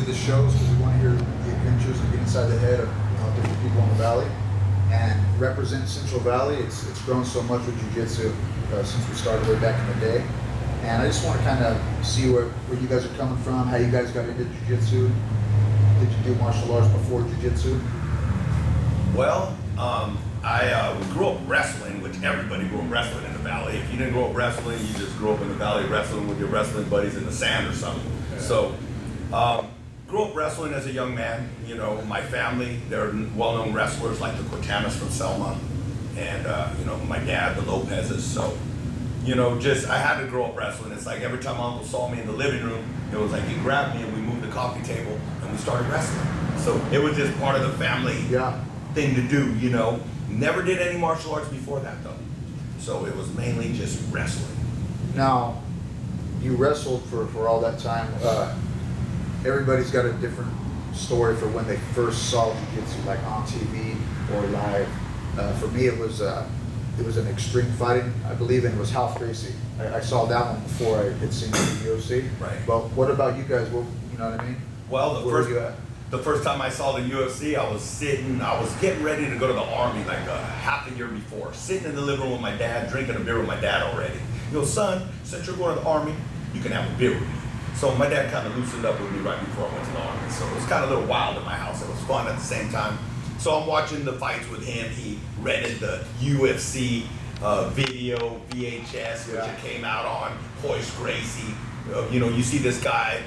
this show is because we want to hear the adventures and get inside the head of different people in the Valley. And represent Central Valley. It's grown so much with Jiu-Jitsu since we started way back in the day. And I just want to kind of see where you guys are coming from, how you guys got into Jiu-Jitsu. Did you do martial arts before Jiu-Jitsu? Well, I grew up wrestling, which everybody grew up wrestling in the Valley. If you didn't grow up wrestling, you just grew up in the Valley wrestling with your wrestling buddies in the sand or something. Yeah. So, grew up wrestling as a young man. You know, my family, they're well-known wrestlers like the Cortanas from Selma, and you know, my dad, the Lopez's. So, you know, I had to grow up wrestling. It's like every time Uncle saw me in the living room, it was like he grabbed me and we moved the coffee table and we started wrestling. So it was just part of the family thing to do, you know. Never did any martial arts before that though. So it was mainly just wrestling. Now, you wrestled for all that time. Everybody's got a different story for when they first saw Jiu-Jitsu, like on TV or live. For me, it was an extreme fighting, I believe, and it was Ralph Gracie. I saw that one before I had seen the UFC. Right. But what about you guys? Well, you know what I mean? Well, the first time I saw the UFC, I was getting ready to go to the Army like half a year before, sitting in the living room with my dad, drinking a beer with my dad already. You know, son, since you're going to the Army, you can have a beer with me. So my dad kind of loosened up with me right before I went to the Army. So it was kind of a little wild in my house. It was fun at the same time. So I'm watching the fights with him. He rented the UFC video VHS, which it came out on, Hoist Gracie. You know, you see this guy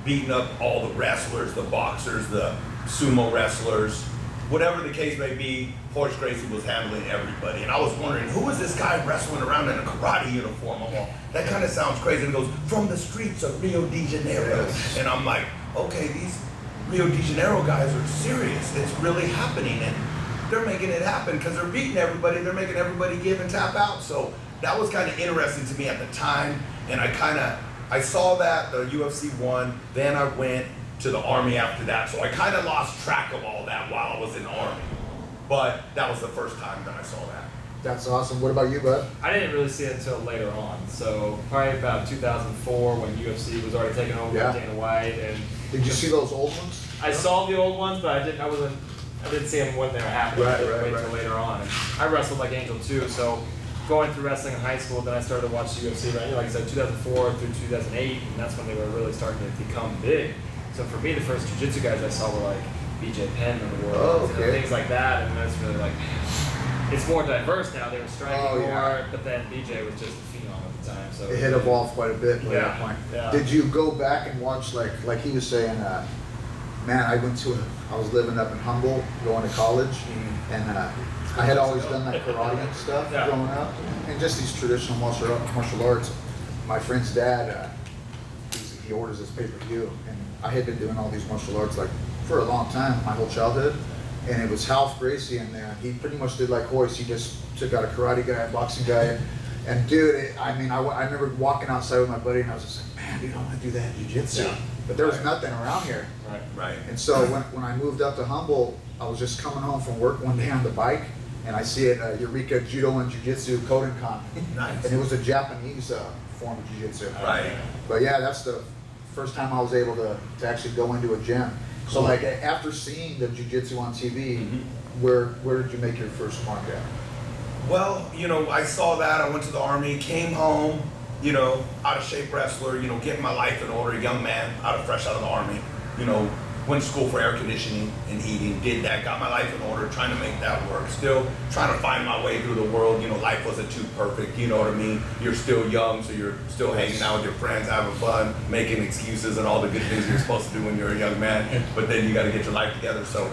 beating up all the wrestlers, the boxers, the sumo wrestlers, whatever the case may be. Hoist Gracie was handling everybody. And I was wondering, who is this guy wrestling around in a karate uniform? I'm all, that kind of sounds crazy. And he goes, from the streets of Rio de Janeiro. Yes. And I'm like, okay, these Rio de Janeiro guys are serious. It's really happening. And they're making it happen because they're beating everybody. They're making everybody give and tap out. So that was kind of interesting to me at the time. And I saw that the UFC won. Then I went to the Army after that. So I kind of lost track of all that while I was in the Army. But that was the first time that I saw that. That's awesome. What about you, bud? I didn't really see it until later on. So probably about 2004 when UFC was already taken over by Dana White. And did you see those old ones? I saw the old ones, but I didn't see them when they were happening. I didn't wait until later on. And I wrestled like Angel too. So going through wrestling in high school, then I started to watch UFC. Right, like I said, 2004 through 2008, and that's when they were really starting to become big. So for me, the first jiu-jitsu guys I saw were like BJ Penn in the world, and things like that, and that's really like, it's more diverse now. They were striking more, but then BJ was just a phenom at the time. So it had evolved quite a bit by that point. Yeah. Did you go back and watch like he was saying? Man, I was living up in Humboldt, going to college, and I had always done that karate and stuff growing up, and just these traditional martial arts. My friend's dad, he orders his pay-per-view, and I had been doing all these martial arts like for a long time, my whole childhood, and it was Ralph Gracie in there. He pretty much did like Hoist. He just took out a karate guy, a boxing guy, and dude, I remember walking outside with my buddy, and I was just like, man, dude, I want to do that jiu-jitsu. Yeah. But there was nothing around here. Right. And so when I moved up to Humboldt, I was just coming home from work one day on the bike, and I see it, Eureka Judo and Jiu-Jitsu Kodokan. Nice. And it was a Japanese form of Jiu-Jitsu. Right. But yeah, that's the first time I was able to actually go into a gym. So like after seeing the Jiu-Jitsu on TV, where did you make your first mark at? Well, you know, I saw that. I went to the Army, came home, you know, out of shape wrestler, you know, getting my life in order, young man, fresh out of the Army, you know, went to school for air conditioning and heating, did that, got my life in order, trying to make that work, still trying to find my way through the world. You know, life wasn't too perfect, you know what I mean? You're still young, so you're still hanging out with your friends, having fun, making excuses and all the good things you're supposed to do when you're a young man, but then you got to get your life together. So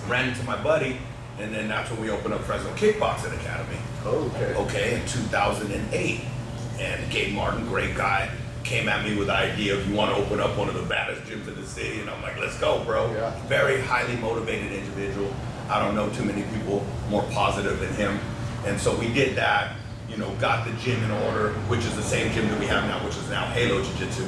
ran into my buddy, and then that's when we opened up Fresno Kickboxing Academy. Okay, in 2008. And Gabe Martin, great guy, came at me with the idea of, you want to open up one of the baddest gyms in the city? And I'm like, let's go, bro. Yeah. Very highly motivated individual. I don't know too many people more positive than him. And so we did that, you know, got the gym in order, which is the same gym that we have now, which is now Halo Jiu-Jitsu.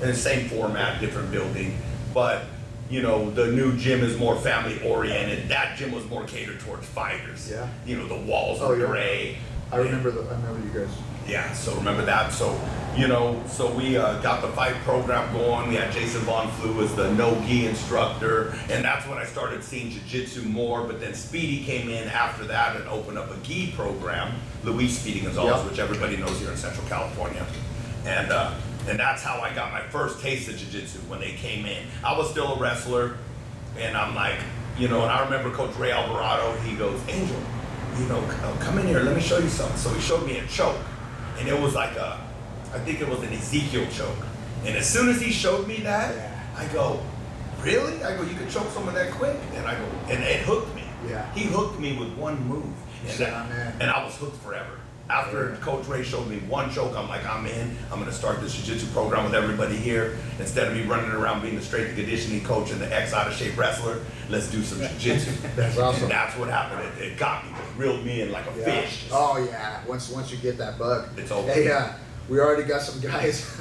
And the same format, different building. But, you know, the new gym is more family oriented. That gym was more catered towards fighters. Yeah. You know, the walls are gray. I remember you guys. Yeah, so remember that. So, you know, so we got the fight program going. We had Jason Von Flew as the no-gi instructor, and that's when I started seeing jiu-jitsu more. But then Speedy came in after that and opened up a gi program, Luis Speedy Gonzalez, which everybody knows here in Central California. And that's how I got my first taste of jiu-jitsu when they came in. I was still a wrestler, and I'm like, you know, and I remember Coach Ray Alvarado, he goes, Angel, you know, come in here, let me show you something. So he showed me a choke. And it was like I think it was an Ezekiel choke. And as soon as he showed me that, I go, really? I go, you could choke someone that quick? And I go, and it hooked me. Yeah. He hooked me with one move. And I was hooked forever. After Coach Ray showed me one choke, I'm like, I'm in. I'm going to start this jiu-jitsu program with everybody here. Instead of me running around being the strength and conditioning coach and the ex-out-of-shape wrestler, let's do some jiu-jitsu. That's awesome. And that's what happened. It got me. It reeled me in like a fish. Oh, yeah. Once you get that bug. It's over. Hey, we already got some guys.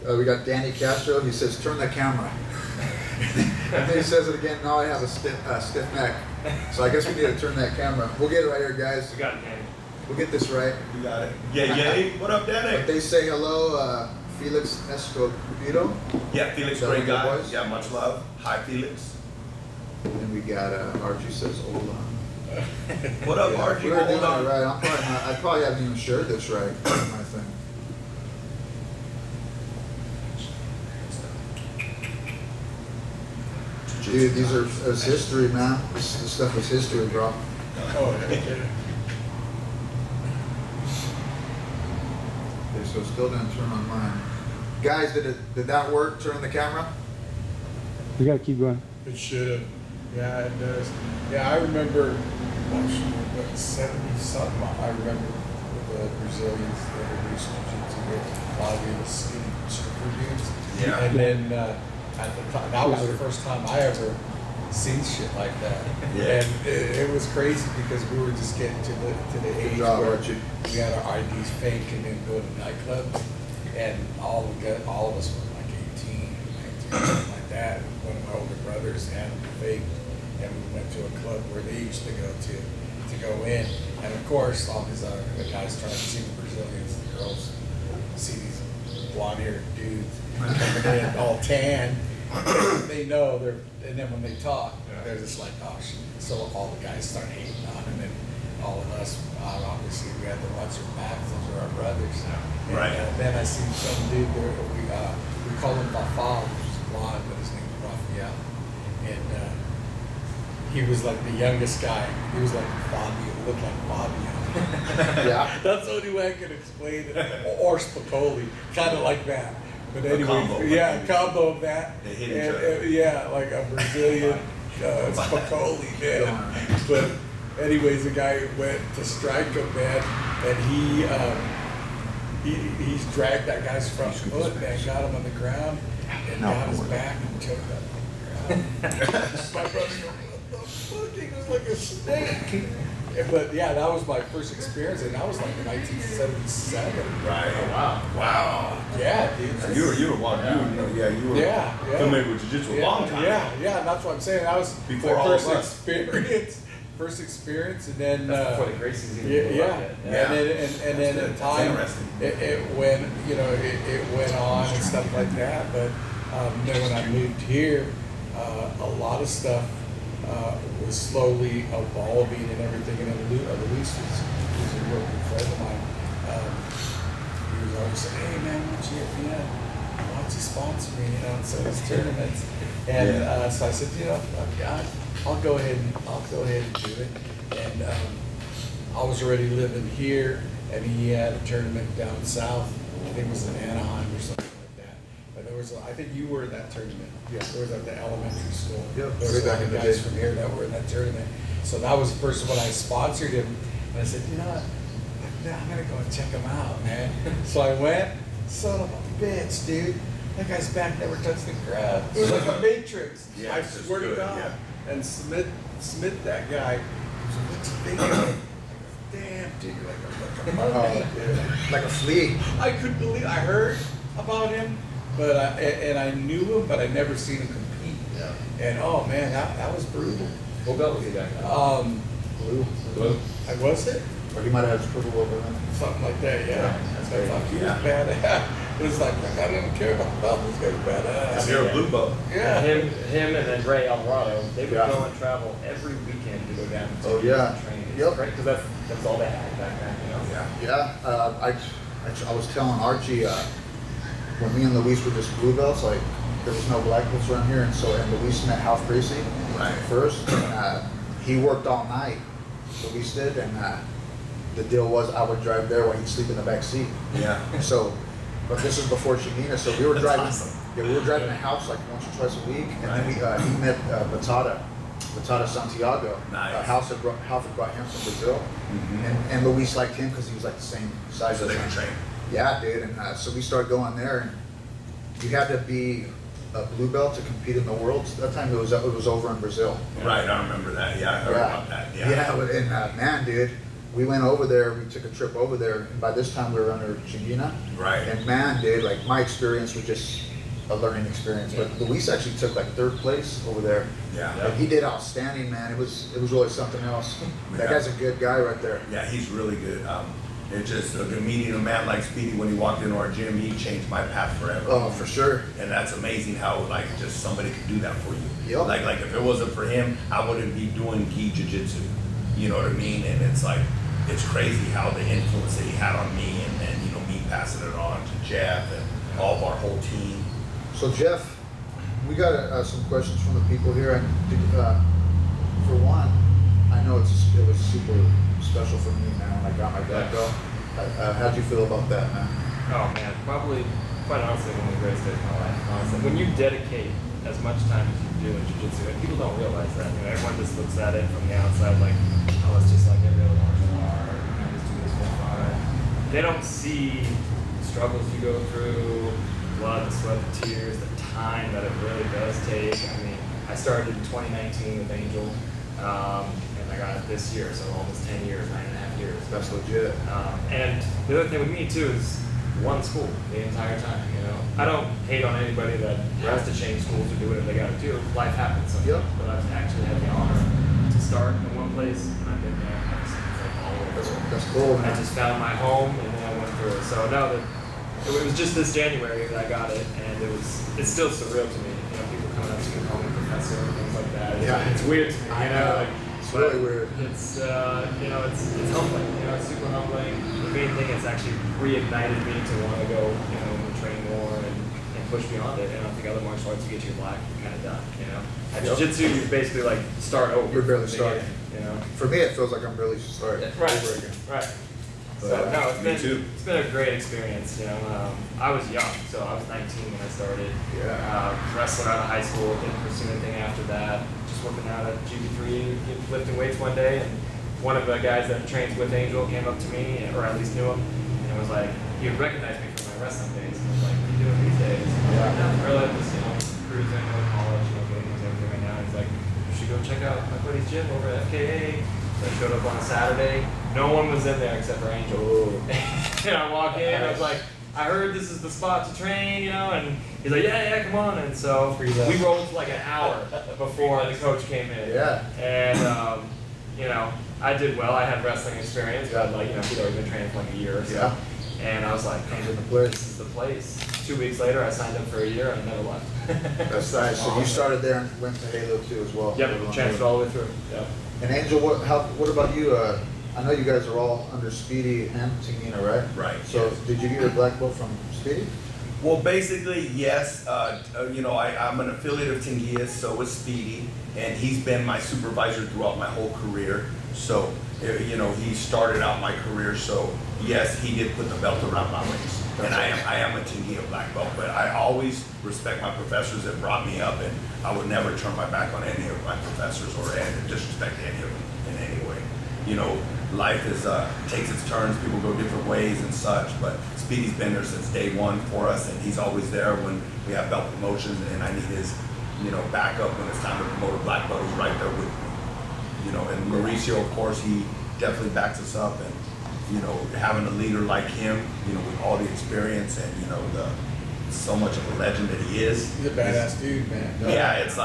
We got Danny Castro. He says, turn the camera. And then he says it again. Now I have a stiff neck. So I guess we need to turn that camera. We'll get it right here, guys. We got it, Danny. We'll get this right. You got it. Yeah. What up, Danny? But they say hello, Felix Escobedo. Yeah, Felix, Is that great one of guy. your boys? Yeah, much love. Hi, Felix. And we got Archie says hola. What up, Archie? We're doing it Hold on. right. I probably haven't even shared this right. My thing. Dude, these are it's history, man. This stuff is history, bro. Oh, yeah. Okay, so it still didn't turn on mine. Guys, did that work? Turn on the camera? We gotta keep going. It should have. Yeah, it does. Yeah, I remember, what, 70 something. I remember the Brazilians that introduced jiu-jitsu with a lot of the skinny super dudes. Yeah. And then at the time, that was the first time I ever seen shit like that. Yeah. And it was crazy because we were just getting to the age job, where Archie. we had our IDs fake and then go to nightclubs, and all of us were like 18, 19, something like that. One of my older brothers had them fake, and we went to a club where they used to go in, and of course all these other the guys trying to see the Brazilians, the girls see these blonde-haired dudes coming in all tan. They know they're, and then when they talk, they're just like, oh shit. So all the guys start hating on them, and all of us, obviously, we had to watch our backs. Those are our brothers. And, Right. Then I seen some dude there. We call him Bafal, which is blonde, but his name is Raphael. And he was like the youngest guy. He was like Fabio, looked like Fabio. Yeah. That's the only way I can explain it. Or Spicoli, kind of like that. But anyway, combo. a combo of that. They hit each other. Yeah, like a Brazilian Spicoli, man. But anyways, the guy went to strike him, man, and he's dragged that guy's front foot, man, got him on the ground, and got his back and choked him on the ground. My brother goes, what the fuck? He was like a snake. But yeah, that was my first experience, and that was like 1977. Right. Oh, wow. Wow. Yeah, dude. So you were one. You were Yeah. familiar with jiu-jitsu a long time. Yeah, that's what I'm saying. That was Before my all of first us. experience, and then That's before the Gracies even yeah, knew about it. and then That's in time, interesting. it went, it went on and stuff like that. But then when I moved here, a lot of stuff was slowly evolving and everything. And then Luis was a real good friend of mine. He was always saying, "Hey man, why don't you sponsor me? And so these tournaments." And so I said, I'll go ahead and do it. And I was already living here, and he had a tournament down south. I think it was in Anaheim or something like that. But there was, I think you were in that tournament. Yeah. There was at the elementary school. Yep. There was Way back a lot in of the guys day. from here that were in that tournament. So that was the first one I sponsored him. And I said, what? I'm gonna go and check him out, man. So I went. Son of a bitch, dude. That guy's back never touched the ground. It was like a matrix. Yeah, I it's just swear to good, God. yeah. And Smith, that guy, was like, what's he thinking? Damn, dude, like a monkey. Like a flea. I couldn't believe. I heard about him, but I knew him, but I never seen him compete. Yeah. And oh man, that was brutal. What belt was he back then? Blue. Blue? Was it? Or he might have his purple over there. Something like that, yeah. That's So I great. thought he was Yeah. badass. It was like, I didn't care about the belt, this guy's badass. You're a blue belt. Yeah. Him and then Ray Alvarado, they would Yeah. go and travel every weekend to go down to Oh, yeah. train. Yep. Because that's all they had back then, you know? Yeah. Yeah, I was telling Archie, when me and Luis were just blue belts, like, there was no black belts around here, and Luis met Half Gracie Right. first, and he worked all night, Luis did, and the deal was I would drive there while he'd sleep in the back seat. Yeah. So, but this is before Chimina, so we were That's driving. awesome. Yeah, we were driving the house like once or twice a week, and then he met Batata Santiago. Nice. Half had brought him from Brazil, and Luis liked him because he was like the same size So as they him. can train. Yeah, dude, and so we started going there, and you had to be a blue belt to compete in the worlds. That time it was over in Brazil. Right, I remember that. Yeah, I heard about that. Yeah. And man, dude, we went over there. We took a trip over there, and by this time we were under Chimina. Right. And man, dude, like my experience was just a learning experience. But Luis actually took like 3rd place over there. Yeah. And he did outstanding, man. It was really something else. That Yeah. guy's a good guy right there. Yeah, he's really good. It's just meeting a man like Speedy when he walked into our gym, he changed my path forever. Oh, for sure. And that's amazing how like just somebody could do that for you. Yep. Like if it wasn't for him, I wouldn't be doing gi jiu-jitsu. You know what I mean? And it's like it's crazy how the influence that he had on me, and then me passing it on to Jeff and all of our whole team. So Jeff, we got some questions from the people here, and for one, I know it was super special for me, man, when I got my black belt. How'd you feel about that, man? Oh man, probably, quite honestly, one of the greatest days of my life. Honestly, when you dedicate as much time as you do in jiu-jitsu, and people don't realize that. Everyone just looks at it from the outside like, oh, it's just like every other martial art. I just do this for fun. They don't see the struggles you go through, blood, the sweat, the tears, the time that it really does take. I mean, I started in 2019 with Angel, and I got it this year, so almost 10 years, 9.5 years. That's legit. And the other thing with me too is one school the entire time. I don't hate on anybody that has to change schools or do whatever they got to do. Life happens sometimes, but I've actually had the honor to start in one place, and I've been there ever since, like all over. That's cool, I man. just found my home, and then I went through it. So no, it was just this January that I got it, and it's still surreal to me. People coming up to me calling me professor and things like that. Yeah. It's weird to me. I know. It's really weird. It's it's humbling. It's super humbling. The main thing is actually reignited me to want to go, and train more and push beyond it. And I think other martial arts, you get to your black, you're kind of done. At Yep. jiu-jitsu, you basically like start over. You're barely from the beginning, starting. For me, it feels like I'm really starting Right. over again. Right. But, So no, me too. it's been a great experience. I was young, so I was 19 when I started. Wrestling out of high school, didn't pursue anything after that. Just working out at GB3, lifting weights one day, and one of the guys that trains with Angel came up to me, or at least knew him, and was like, he would recognize me from my wrestling days. And I was like, what are you doing these days? And I was like, nothing really, just cruising with college, getting into everything right now. He's like, you should go check out my buddy's gym over at FKA. So I showed up on a Saturday. No one was in there except for Angel. And I walk in, I was like, I heard this is the spot to train, and he's like, yeah, come on. And so we rolled for like an hour before the coach came in. Yeah. And, I did well. I had wrestling experience, but he'd already been training for like a year or so. Yeah. And I was like, this is the place. 2 weeks later, I signed up for a year and I never left. That's nice. So you started there and went to Halo too as well. Yep, transferred all the way through. Yep. And Angel, what about you? I know you guys are all under Speedy and Tingina, right? Right. So did you get your black belt from Speedy? Well, basically, yes. I'm an affiliate of Tinguias, so is Speedy, and he's been my supervisor throughout my whole career. So, he started out my career. So, yes, he did put the belt around my waist, and I am a Tinguia black belt. But I always respect my professors that brought me up, and I would never turn my back on any of my professors or disrespect any of them in any way. Life takes its turns. People go different ways and such, but Speedy's been there since day one for us, and he's always there when we have belt promotions, and I need his, backup when it's time to promote a black belt. He's right there with me, and Mauricio, of course, he definitely backs us up, and, having a leader like him, with all the experience and, so much of a legend that he is. He's a badass dude, man. Yeah, it's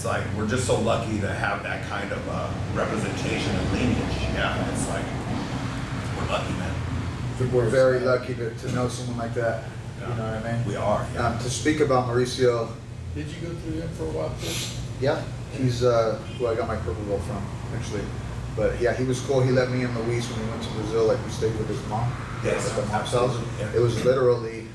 like we're just so lucky to have that kind of representation and lineage. Yeah, it's like lucky, man. We're very lucky to know someone like that. Yeah. You know what I mean? We are. Yeah. To speak about Mauricio, Did you go through him for a while too? yeah, he's who I got my purple belt from, actually. But yeah, he was cool. He let me and Luis when we went to Brazil, like we stayed with his mom. Yes, At the mom's house. yeah. It was literally,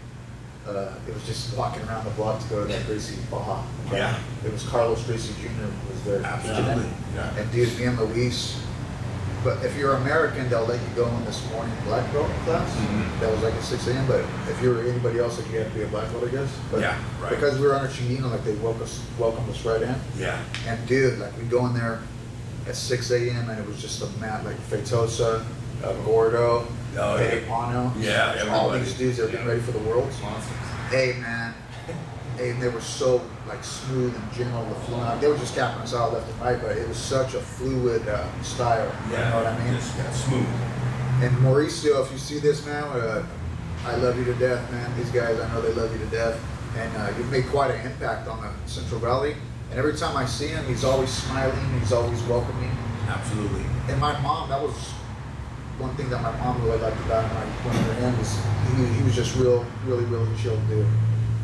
it was just walking around the block to go to that Gracie Baja. Yeah. It was Carlos Gracie Jr. was there. Absolutely. Yeah. And dude, me and Luis, but if you're American, they'll let you go in this morning black belt class. Mhm. That was like at 6 a.m. But if you were anybody else, like you had to be a black belt, I guess. But Yeah, right. because we were under Chinguino, like they welcomed us right in. Yeah. And dude, like we go in there at 6 a.m. and it was just a mat like Feitosa, Gordo, Oh, yeah. Pano, Yeah, all everybody. these dudes that were getting ready for the Worlds. Monsters. Hey man, hey, and they were so like smooth and gentle. The flow, they were just capping us out left and right, but it was such a fluid style. Yeah. You know what I mean? Just smooth. And Mauricio, if you see this, man, I love you to death, man. These guys, I know they love you to death, and you've made quite an impact on the Central Valley. And every time I see him, he's always smiling, he's always welcoming. Absolutely. And my mom, that was one thing that my mom really liked about him. When I went to him, was he was just really chill dude.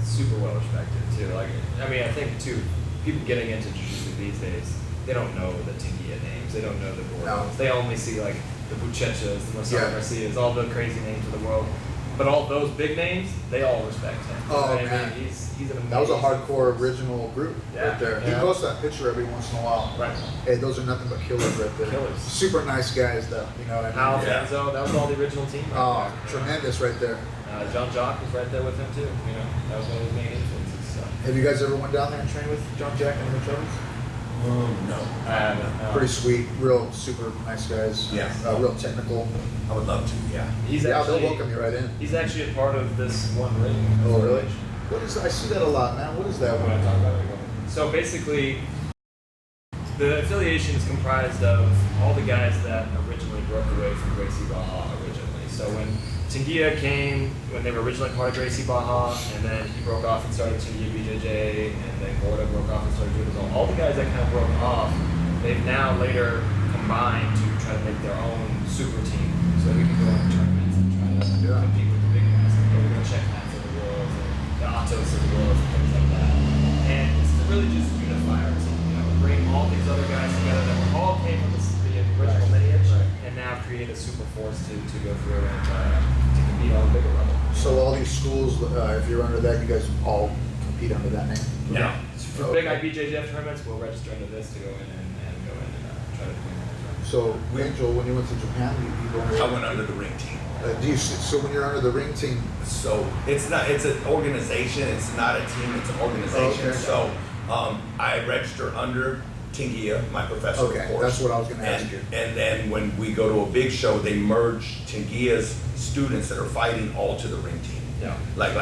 Super well respected too. Like, I mean, I think too, people getting into jiu-jitsu these days, they don't know the Tinguia names. They don't know the Gordos. No. They only see like the Buchechas, the Marcelo Yeah. Garcias, all the crazy names of the world. But all those big names, they all respect him. You know Oh, what I man. mean? He's an amazing. That was a hardcore original group Yeah, right there. He yeah. posts that picture every once in a while. Right. Hey, those are nothing but killers right there. Killers. Super nice guys though, you know what I mean? Al Yeah. Fanzo, that was all the original team. Right Oh, there, you know? tremendous right there. John Jock was right there with him too. You know, that was one of his main influences. So. Have you guys ever went down there and trained with John Jack and Rich Owens? No. I haven't. No. Pretty sweet, real super nice guys. Yeah. Real technical. I would love to. Yeah. He's Yeah, actually they'll welcome you right in. He's actually a part of this one ring. Oh, really? What is that? I see that a lot, man. What is that When I one? talk about it. So basically, the affiliation is comprised of all the guys that originally broke away from Gracie Baja originally. So when Tinguia came, when they were originally part of Gracie Baja, and then he broke off and started Tinguia BJJ, and then Gorda broke off and started doing his own. All the guys that kind of broke off, they've now later combined to try to make their own super team, so we can go on tournaments and try to Yeah. compete with the big guys, like go to the Czech Mats of the world, and the Atos of the world, and things like that. And it's to really just unify our team, you know, bring all these other guys together that all came from the original lineage, and now create a super force to go through and to compete on a bigger level. So all these schools, if you're under that, you guys all compete under that name? Yeah. For big IBJJF tournaments, we'll register under this to go in and go in and try to win those. So, Angel, when you went to Japan, you go under. I went under the ring team. So when you're under the ring team, So it's an organization. It's not a team. It's an organization. Okay. So I register under Tinguia, my professor, Okay, of course. that's what I was gonna ask you. And then when we go to a big show, they merge Tinguia's students that are fighting all to the ring team. Yeah. Like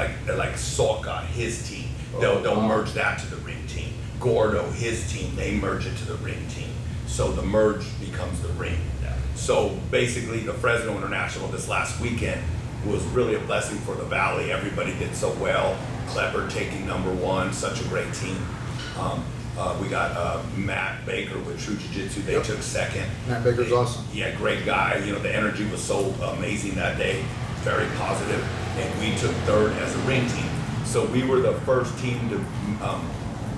Soka, his team. They'll wow. merge that to the ring team. Gordo, his team, they merge it to the ring team. So the merge becomes the ring. Yeah. So basically, the Fresno International this last weekend was really a blessing for the Valley. Everybody did so well. Clever taking #1, such a great team. We got Matt Baker with True Jiu-Jitsu. They Yep. took second. Matt Baker's awesome. Yeah, great guy. You know, the energy was so amazing that day, very positive. And we took third as a ring team. So we were the first team to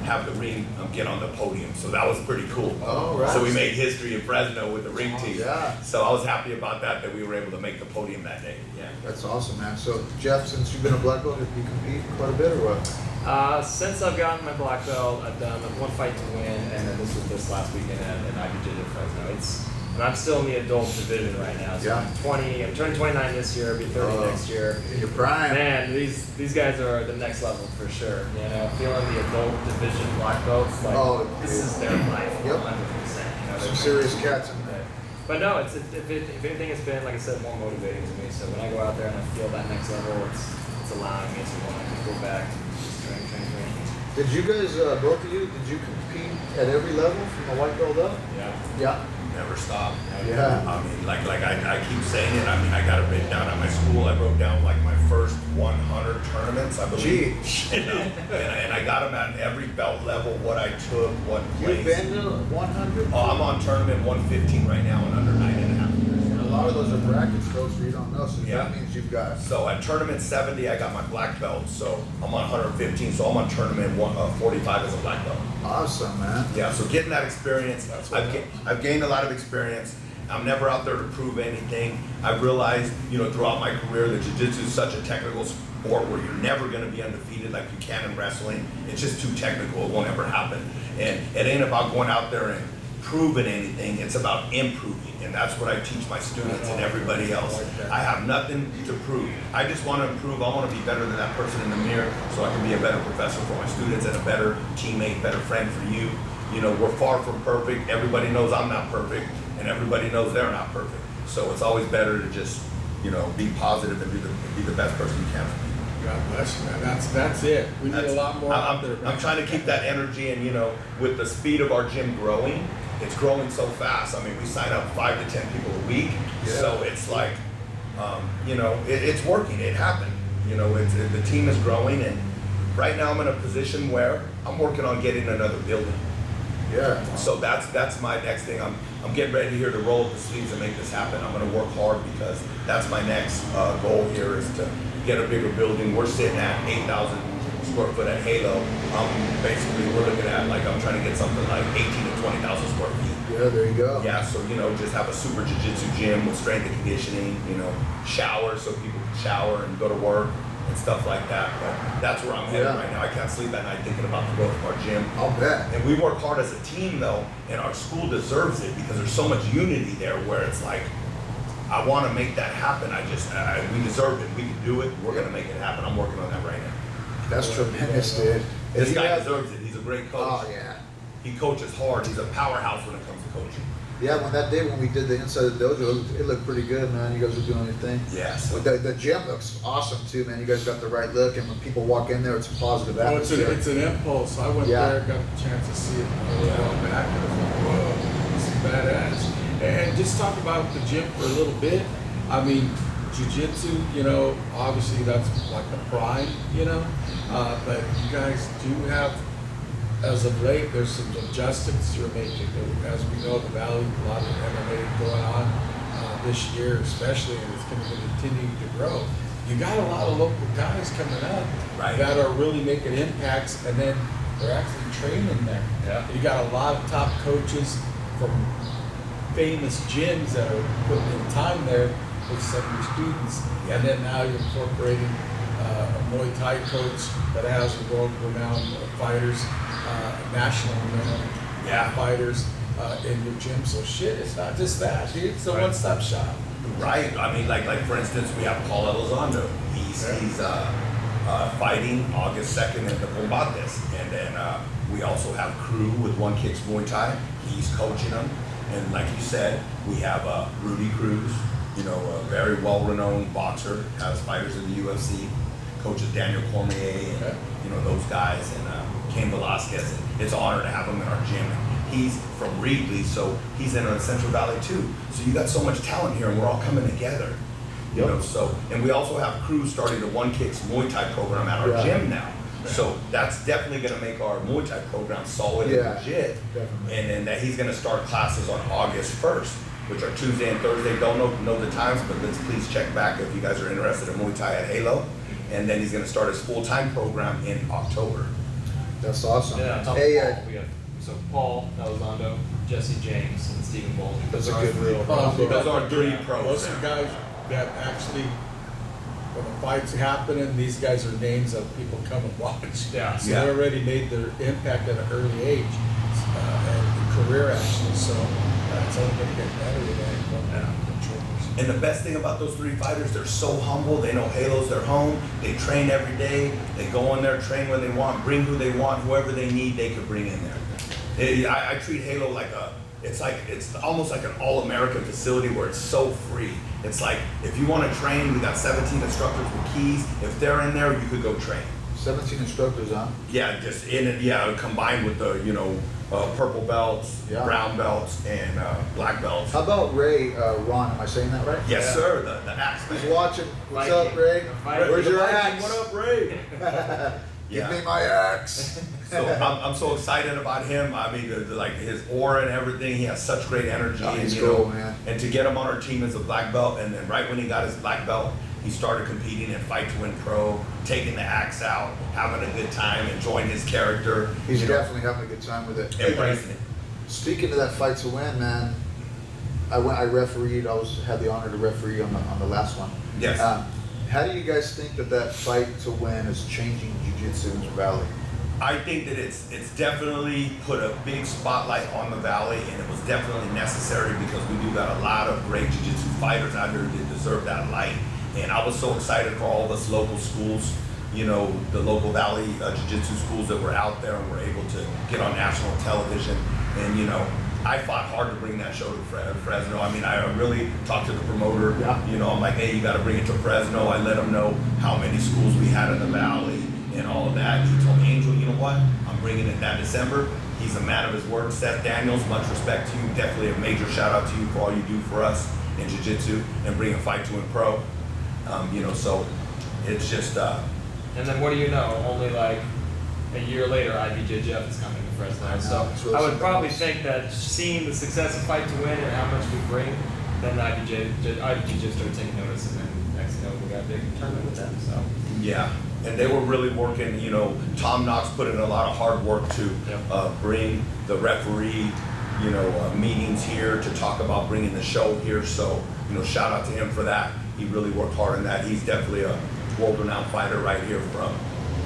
have the ring get on the podium. So that was pretty cool. Oh, right. So we made history in Fresno with the ring team. Yeah. So I was happy about that we were able to make the podium that day. Yeah. That's awesome, man. So, Jeff, since you've been a black belt, have you compete quite a bit or what? Since I've gotten my black belt, I've done one fight to win, and then this was this last weekend at IBJJ Fresno. And I'm still in the adult division right now. So Yeah. I'm 20. I'm turning 29 this year. I'll be 30 next year. In your prime. Man, these guys are the next level for sure. You know, feeling the adult division black belts, like this is their life, 100%. Yep. You know, Some they're- serious cats in there. But no, if anything, it's been, like I said, more motivating to me. So when I go out there and I feel that next level, it's allowing me to want to go back, just train. Did you guys, both of you, did you compete at every level from the white belt up? Yeah. Yeah. Never stop. Yeah. I mean, like I keep saying it. I mean, I got it written down at my school. I wrote down like my first 100 tournaments, I believe. You know, and I got them at every belt level, what I took, what You've place. been to 100? Oh, I'm on tournament 115 right now in under 9.5 years. lot of those are brackets, folks, so you don't know. So Yeah. that means you've got. So at tournament 70, I got my black belt. So I'm on 115. So I'm on tournament 45 as a black belt. Awesome, man. Yeah. So getting that experience, I've gained a lot of experience. I'm never out there to prove anything. I've realized, throughout my career that jiu-jitsu is such a technical sport where you're never going to be undefeated like you can in wrestling. It's just too technical. It won't ever happen. And it ain't about going out there and proving anything. It's about improving. And that's what I teach my students and everybody else. I have nothing to prove. I just want to improve. I want to be better than that person in the mirror so I can be a better professor for my students and a better teammate, better friend for you. We're far from perfect. Everybody knows I'm not perfect. And everybody knows they're not perfect. So it's always better to just, be positive and be the best person you can for me. God bless you, man. That's it. We need a lot more out there. I'm trying to keep that energy, and with the speed of our gym growing, it's growing so fast. I mean, we sign up 5 to 10 people a week, so it's like, it's working. It happened. The team is growing, and right now I'm in a position where I'm working on getting another building. Yeah. So that's my next thing. I'm getting ready here to roll up the sleeves and make this happen. I'm going to work hard because that's my next goal here is to get a bigger building. We're sitting at 8,000 square foot at Halo. Basically, we're looking at I'm trying to get something like 18 to 20,000 square feet. Yeah, there you go. Yeah, so just have a super jiu-jitsu gym with strength and conditioning. Shower so people can shower and go to work and stuff like that. But that's where I'm headed right now. I can't sleep at night thinking about the growth of our gym. I'll bet. And we work hard as a team though, and our school deserves it because there's so much unity there where it's like, I want to make that happen. We deserve it. We can do it. We're going to make it happen. I'm working on that right now. That's tremendous, dude. This If guy you have- deserves it. He's a great coach. Oh, yeah. He coaches hard. He's a powerhouse when it comes to coaching. Yeah, when we did the inside of the dojo, it looked pretty good, man. You guys were doing your thing. Yes. But the gym looks awesome too, man. You guys got the right look, and when people walk in there, it's a positive Oh, it's atmosphere. an impulse. I went there, got the chance to see it back, and I was like, whoa, this is badass. And just talk about the gym for a little bit. I mean, jiu-jitsu, obviously that's like the prime, but you guys do have, as of late, there's some adjustments you're making. As we know, the Valley, a lot of MMA going on this year, especially, and it's going to continue to grow. You got a lot of local guys coming up that are really making impacts, and then they're actually training there. Yeah. You got a lot of top coaches from famous gyms that are putting in time there with some of your students, and then now you're incorporating a Muay Thai coach that has world-renowned fighters, national renowned fighters in your gym. So shit, it's not just that, dude. It's a one-stop shop. Right. I mean, like for instance, we have Paul Elizondo. He's fighting August 2nd at the Combates, and then we also have Crew with One Kicks Muay Thai. He's coaching them, and like you said, we have Rudy Cruz. A very well-renowned boxer, has fighters in the UFC, coaches Daniel Cormier, and those guys, and Cain Velasquez. And it's an honor to have him in our gym. He's from Reedley, so he's in the Central Valley too. So you got so much talent here, and we're all coming together. And we also have Cruz starting the One Kicks Muay Thai program at our gym now. So that's definitely going to make our Muay Thai program solid and legit. Definitely. And then that he's going to start classes on August 1st, which are Tuesday and Thursday. Don't know the times, but let's please check back if you guys are interested in Muay Thai at Halo. And then he's going to start his full-time program in October. That's awesome. Yeah, on top of Hey, Paul, we got Paul Elizondo, Jesse James, and Stephen Bull. that's a good real. Those are dirty pros. Those are guys that actually, when the fights happening, these guys are names that people come and watch. Yeah. So they already made their impact at an early age and career actually. So it's only going to get better with that. And the best thing about those three fighters, they're so humble. They know Halo's their home. They train every day. They go in there, train when they want, bring who they want, whoever they need, they could bring in there. I treat Halo like it's almost like an all-American facility where it's so free. It's like, if you want to train, we got 17 instructors with keys. If they're in there, you could go train. 17 instructors, huh? Yeah, just in it, combined with the, purple belts, brown belts, and black belts. How about Ray Ron? Am I saying that right? Yes, sir, the axe He's man. watching. What's Viking. up, Ray? Viking. Where's your Viking, axe? what up, Ray? Give me my axe. So I'm so excited about him. I mean, like his aura and everything. He has such great energy. Oh, and, he's you know, cool, man. And to get him on our team as a black belt, and then right when he got his black belt, he started competing in Fight to Win Pro, taking the axe out, having a good time, enjoying his character. He's you know, definitely having a good time with it. embracing it. Speaking of that Fight to Win, man, I refereed. Had the honor to referee on the last one. Yes. How do you guys think that Fight to Win is changing jiu-jitsu in the Valley? I think that it's definitely put a big spotlight on the Valley, and it was definitely necessary because we do got a lot of great jiu-jitsu fighters out here that deserve that light. And I was so excited for all of us local schools, you know, the local Valley jiu-jitsu schools that were out there and were able to get on national television. And, you know, I fought hard to bring that show to Fresno. I mean, I really talked to the promoter. Yeah. You know, I'm like, hey, you got to bring it to Fresno. I let him know how many schools we had in the Valley and all of that. He told me, Angel, you know what? I'm bringing it that December. He's a man of his word. Seth Daniels, much respect to you. Definitely a major shout out to you for all you do for us in jiu-jitsu and bringing Fight to Win Pro. You know, so it's just. And then what do you know? Only like a year later, IBJJF is coming to Fresno. It's So really I would something probably else. think that seeing the success of Fight to Win and how much we bring, then IBJJF started taking notice, and then next thing you know, we got a big tournament with them. So Yeah, and they were really working, you know, Tom Knox put in a lot of hard work to bring the referee, you know, meetings here to talk about bringing the show here. So, you know, shout out to him for that. He really worked hard on that. He's definitely a world-renowned fighter right here from,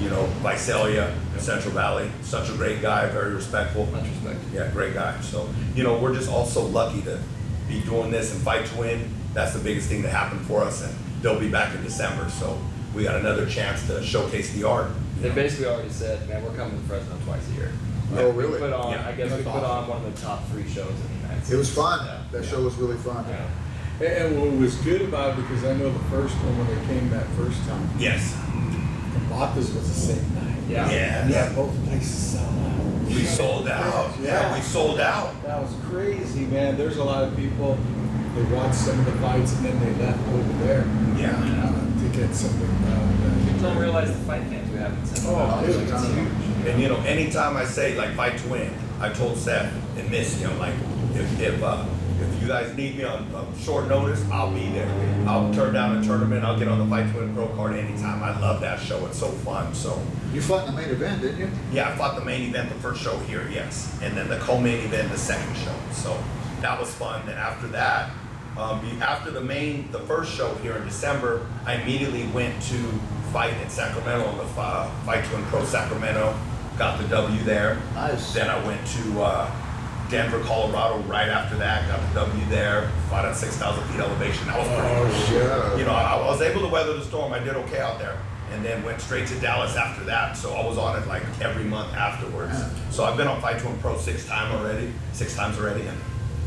you know, Visalia, Central Valley. Such a great guy, very respectful. much respect. Yeah, great guy. So, you know, we're just all so lucky to be doing this and Fight to Win. That's the biggest thing that happened for us, and they'll be back in December. So we got another chance to showcase the art. They basically already said, man, we're coming to Fresno twice a year. Oh, We really? put on, Yeah. I guess we put on one of the top 3 shows in the United States. It was fun. Yeah. That show was really fun. Yeah. And what was good about it, because I know the first one when they came that first time, Yes. the Batas was the same night. Yeah. Yeah. Yeah, both places sold out. We sold out. Yeah, we sold out. That was crazy, man. There's a lot of people, they watched some of the fights and then they left over there Yeah. to get something. People don't realize the fight fans we have in Central Oh, Valley. dude, It's it's huge. And you know, anytime I say like Fight to Win, I told Seth and Missy, I'm like, if you guys need me on short notice, I'll be there. I'll turn down a tournament. I'll get on the Fight to Win Pro card anytime. I love that show. It's so fun. So You fought in the main event, didn't you? yeah, I fought the main event the first show here, yes, and then the co-main event the second show. So that was fun. Then after that, after the first show here in December, I immediately went to fight in Sacramento on the Fight to Win Pro Sacramento. Got the W there. Nice. Then I went to Denver, Colorado right after that. Got the W there. Fought at 6,000 feet elevation. That was pretty cool. yeah. You know, I was able to weather the storm. I did okay out there. And then went straight to Dallas after that. So I was on it like every month afterwards. So I've been on Fight to Win Pro 6 times already. And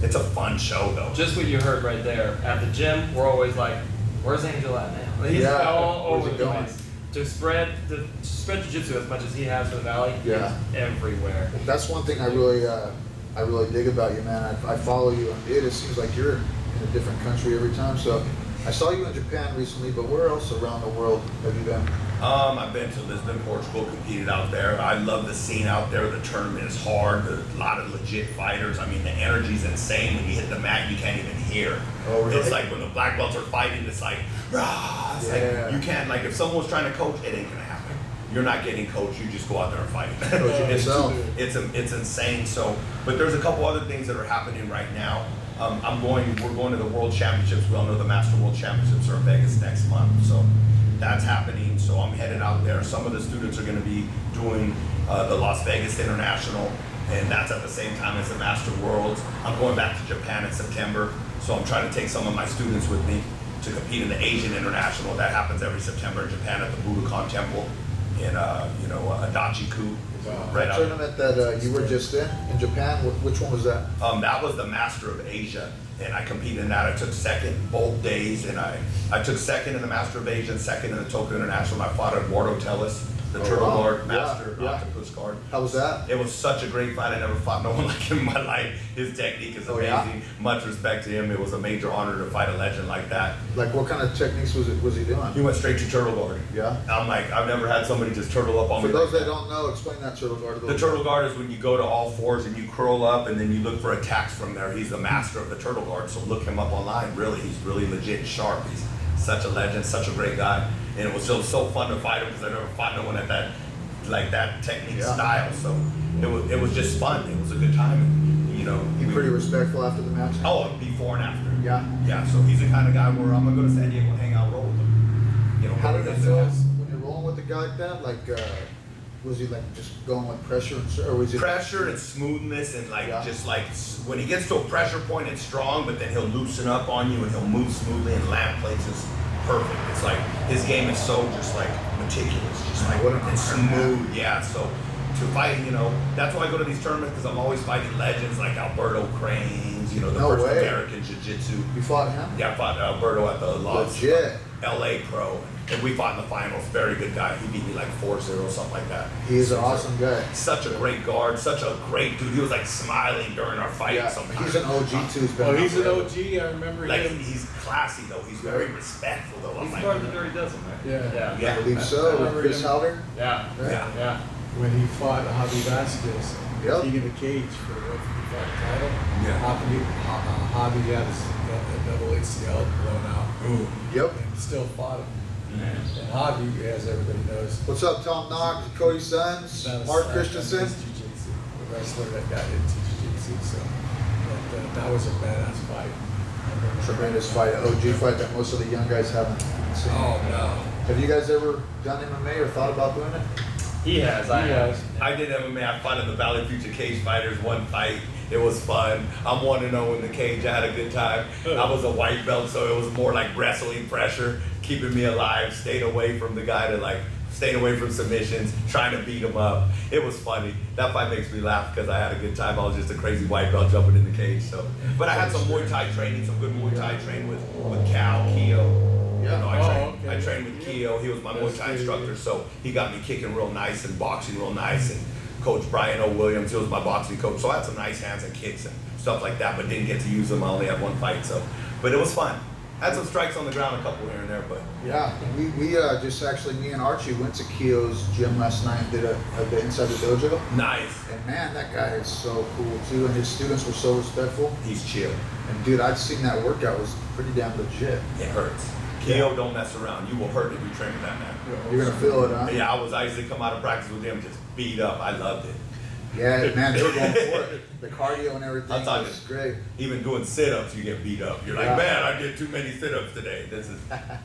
it's a fun show though. Just what you heard right there. At the gym, we're always like, where's Angel at now? He's Yeah, all where's over he the going? place. To spread jiu-jitsu as much as he has for the Valley, Yeah. he's everywhere. That's one thing I really dig about you, man. I follow you, and it seems like you're in a different country every time. So I saw you in Japan recently, but where else around the world have you been? I've been to Lisbon, Portugal, competed out there. I love the scene out there. The tournament is hard. There's a lot of legit fighters. I mean, the energy's insane. When you hit the mat, you can't even hear. Oh, really? It's like when the black belts are fighting, it's like, rah! It's Yeah. like, you can't, like, if someone was trying to coach, it ain't gonna happen. You're not getting coached. You just go out there and fight. Coaching yourself. It's insane. So, but there's a couple other things that are happening right now. We're going to the World Championships. We all know the Master World Championships are in Vegas next month. So that's happening. So I'm headed out there. Some of the students are going to be doing the Las Vegas International, and that's at the same time as the Master Worlds. I'm going back to Japan in September. So I'm trying to take some of my students with me to compete in the Asian International. That happens every September in Japan at the Budokan Temple in Adachi-ku. Right out. Tournament that you were just in Japan. Which one was that? That was the Master of Asia, and I competed in that. I took second both days, and I took second in the Master of Asia and second in the Tokyo International. I fought Eduardo Telles, the Oh, turtle wow. guard, Yeah, master, yeah. octopus guard. How was that? It was such a great fight. I never fought no one like him in my life. His technique is Oh, amazing. yeah? Much respect to him. It was a major honor to fight a legend like that. Like, what kind of techniques was he He doing? went straight to turtle guard. Yeah. I'm like, I've never had somebody just turtle up on For me. those like that don't know, explain that turtle guard a little The bit. turtle guard is when you go to all fours and you curl up and then you look for attacks from there. He's the master of the turtle guard, so look him up online. Really, he's really legit and sharp. He's such a legend, such a great guy. And it was so fun to fight him because I never fought no one at that technique Yeah. style. So it was just fun. It was a good time. And, you know, You pretty respectful after the match? oh, before and after. Yeah. Yeah. So he's the kind of guy where I'm gonna go to San Diego and hang out, roll with him. You know, How did it that's feel it. when you're rolling with a guy like that? Like, was he like just going with pressure, or was he Pressure and smoothness and Yeah. just like when he gets to a pressure point, it's strong, but then he'll loosen up on you and he'll move smoothly and land plates is perfect. It's like his game is so just like meticulous, just like What an it's honor, man. smooth. Yeah, so to fight, you know, that's why I go to these tournaments because I'm always fighting legends like Alberto Cranes, you know, the No first way. American Jiu-Jitsu. You fought him? Yeah, I fought Alberto at the Legit. LA Pro, and we fought in the finals. Very good guy. He beat me like 4-0, something like that. He is an awesome guy. Such a great guard, such a great dude. He was like smiling during our fight Yeah, sometimes. he's an OG too. He's been Oh, around he's an forever. OG. I remember Like him. he's classy though. He's very respectful though. I'm He's like, part of the Dirty Dozen, right? Yeah. Yeah. yeah, I believe I so. With remember Chris him. Howder. Yeah. yeah. Yeah. When he fought Javi Vasquez, Yep. King of the Cage for what he fought the title. Yeah. Javi had his double ACL blown out. Ooh. Yep. And still fought him. And Javi, as everybody knows, What's up, Tom Knox, Cody Sons, Mark Christensen? Jiu-Jitsu, the wrestler that got into Jiu-Jitsu. So that was a badass fight. Tremendous fight, OG fight that most of the young guys haven't seen. Oh no. Have you guys ever done MMA or thought about doing it? He has. I He have. has. I did MMA. I fought in the Valley Future Cage Fighters. One fight. It was fun. I'm 1-0 in the cage. I had a good time. I was a white belt, so it was more like wrestling pressure, keeping me alive, staying away from the guy to like staying away from submissions, trying to beat him up. It was funny. That fight makes me laugh because I had a good time. I was just a crazy white belt jumping in the cage. So, but I had some Muay Thai training, some good Muay Thai training with Cal Keo. You know, okay. I trained with Keo. He was my Muay That's Thai good. instructor, so he got me kicking real nice and boxing real nice. And Coach Brian O. Williams, he was my boxing coach, so I had some nice hands and kicks and stuff like that, but didn't get to use them. I only had one fight, so but it was fun. Had some strikes on the ground, a couple here and there, but Yeah, we just actually, me and Archie went to Keo's gym last night and did a bit inside the dojo. nice. And man, that guy is so cool too, and his students were so respectful. He's chill. And dude, I'd seen that workout, it was pretty damn legit. It hurts. Keo don't mess around. You will hurt if you train with that man. You're gonna feel it, huh? Yeah, I used to come out of practice with him just beat up. I loved it. Yeah, man, they were going for it. The cardio and everything I'm talking- was great. Even doing sit-ups, you get beat up. You're like, Yeah. man, I did too many sit-ups today. This is,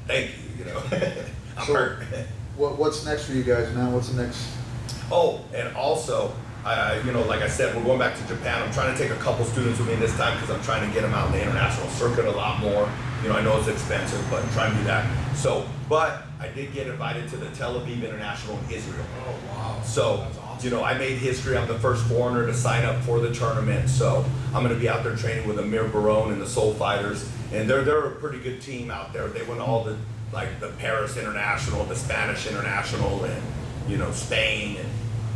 thank you, you know. I'm So- hurt. What's next for you guys, man? What's the next? Oh, and also, you know, like I said, we're going back to Japan. I'm trying to take a couple students with me this time because I'm trying to get them out in the international circuit a lot more. You know, I know it's expensive, but I'm trying to do that. So, but I did get invited to the Tel Aviv International in Israel. Oh wow. So, That's awesome. you know, I made history. I'm the first foreigner to sign up for the tournament. So I'm going to be out there training with Amir Barone and the Soul Fighters. And they're a pretty good team out there. They won all the, like the Paris International, the Spanish International, and, you know, Spain and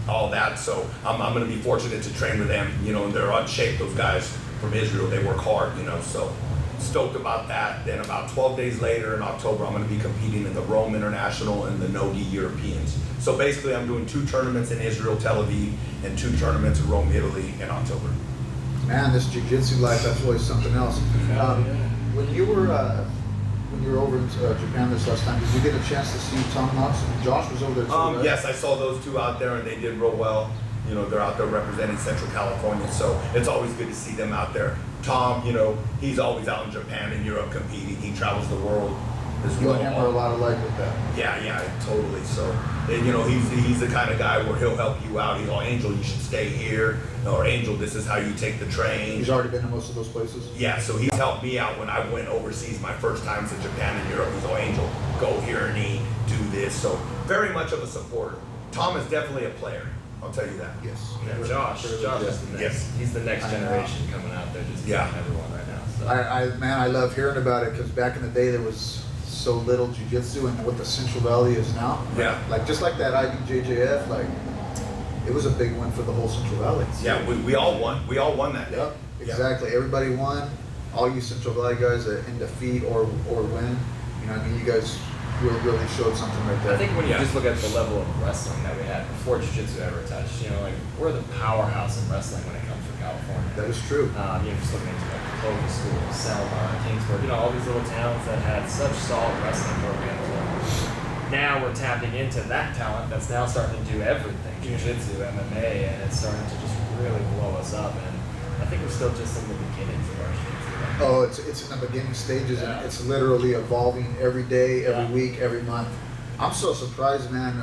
all that. So I'm going to be fortunate to train with them. You know, and they're on shape, those guys from Israel. They work hard, you know, so stoked about that. Then about 12 days later in October, I'm going to be competing in the Rome International and the Nogi Europeans. So basically, I'm doing 2 tournaments in Israel, Tel Aviv, and 2 tournaments in Rome, Italy in October. Man, this jiu-jitsu life, that's really something else. Yeah. When you were over in Japan this last time, did you get a chance to see Tom Knox? Josh was over there too, right? Yes, I saw those 2 out there, and they did real well. You know, they're out there representing Central California, so it's always good to see them out there. Tom, you know, he's always out in Japan and Europe competing. He travels the world as You well. and him are a lot alike with that. Yeah, totally. So, and, you know, he's the kind of guy where he'll help you out. He's like, Angel, you should stay here. Or Angel, this is how you take the train. He's already been to most of those places. Yeah, so he's helped me out when I went overseas my first times to Japan and Europe. He's like, Angel, go here and eat, do this. So very much of a supporter. Tom is definitely a player. I'll tell you that. Yes. Yeah, Josh is the next. Yes. He's the next I know. generation coming out there, just Yeah. getting everyone right now. So. I love hearing about it because back in the day there was so little jiu-jitsu and what the Central Valley is now. Yeah. Like just like that IBJJF, like it was a big win for the whole Central Valley. Yeah, we all won. We all won that day. Yep, exactly. Everybody won. All you Central Valley guys are in defeat or win. You know what I mean? You guys really showed something right there. I think when you just look at the level of wrestling that we had before jiu-jitsu ever touched, you know, like we're the powerhouse in wrestling when it comes from California. That is true. You know, just looking into like Clovis School, Selma, Kingsburg, you know, all these little towns that had such solid wrestling programs. Now we're tapping into that talent that's now starting to do everything, jiu-jitsu, MMA, and it's starting to just really blow us up. And I think we're still just in the beginnings of our jiu-jitsu. Oh, it's in the beginning stages, and it's literally evolving every day, every week, every month. I'm so surprised, man.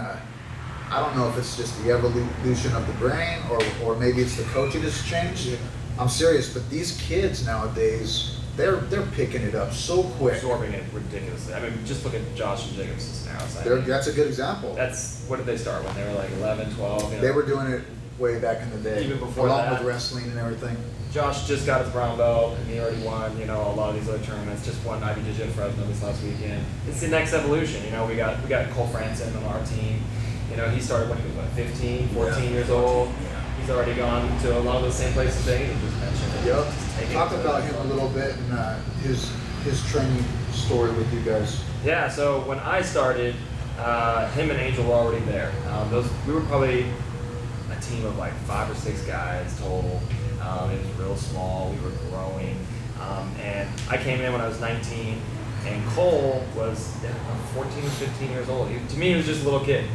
I don't know if it's just the evolution of the brain, or maybe it's the coaching that's changed. Yeah. I'm serious, but these kids nowadays, they're picking it up so quick. Absorbing it ridiculously. I mean, just look at Josh and Jacobs now. That's a good example. That's, what did they start when? They were like 11, 12? You know? They were doing it way back in the day, Even before along that. with wrestling and everything. Josh just got his brown belt, and he already won, you know, a lot of these other tournaments. Just won IBJJ in Fresno this last weekend. It's the next evolution, you know. We got Cole Franson on our team. You know, he started when he was, 15, 14 years old. He's already gone to a lot of the same places that he just mentioned. Yep. Talk about him a little bit and his training story with you guys. Yeah, so when I started, him and Angel were already there. We were probably a team of like 5 or 6 guys total. It was real small. We were growing, and I came in when I was 19, and Cole was 14, 15 years old. To me, he was just a little kid.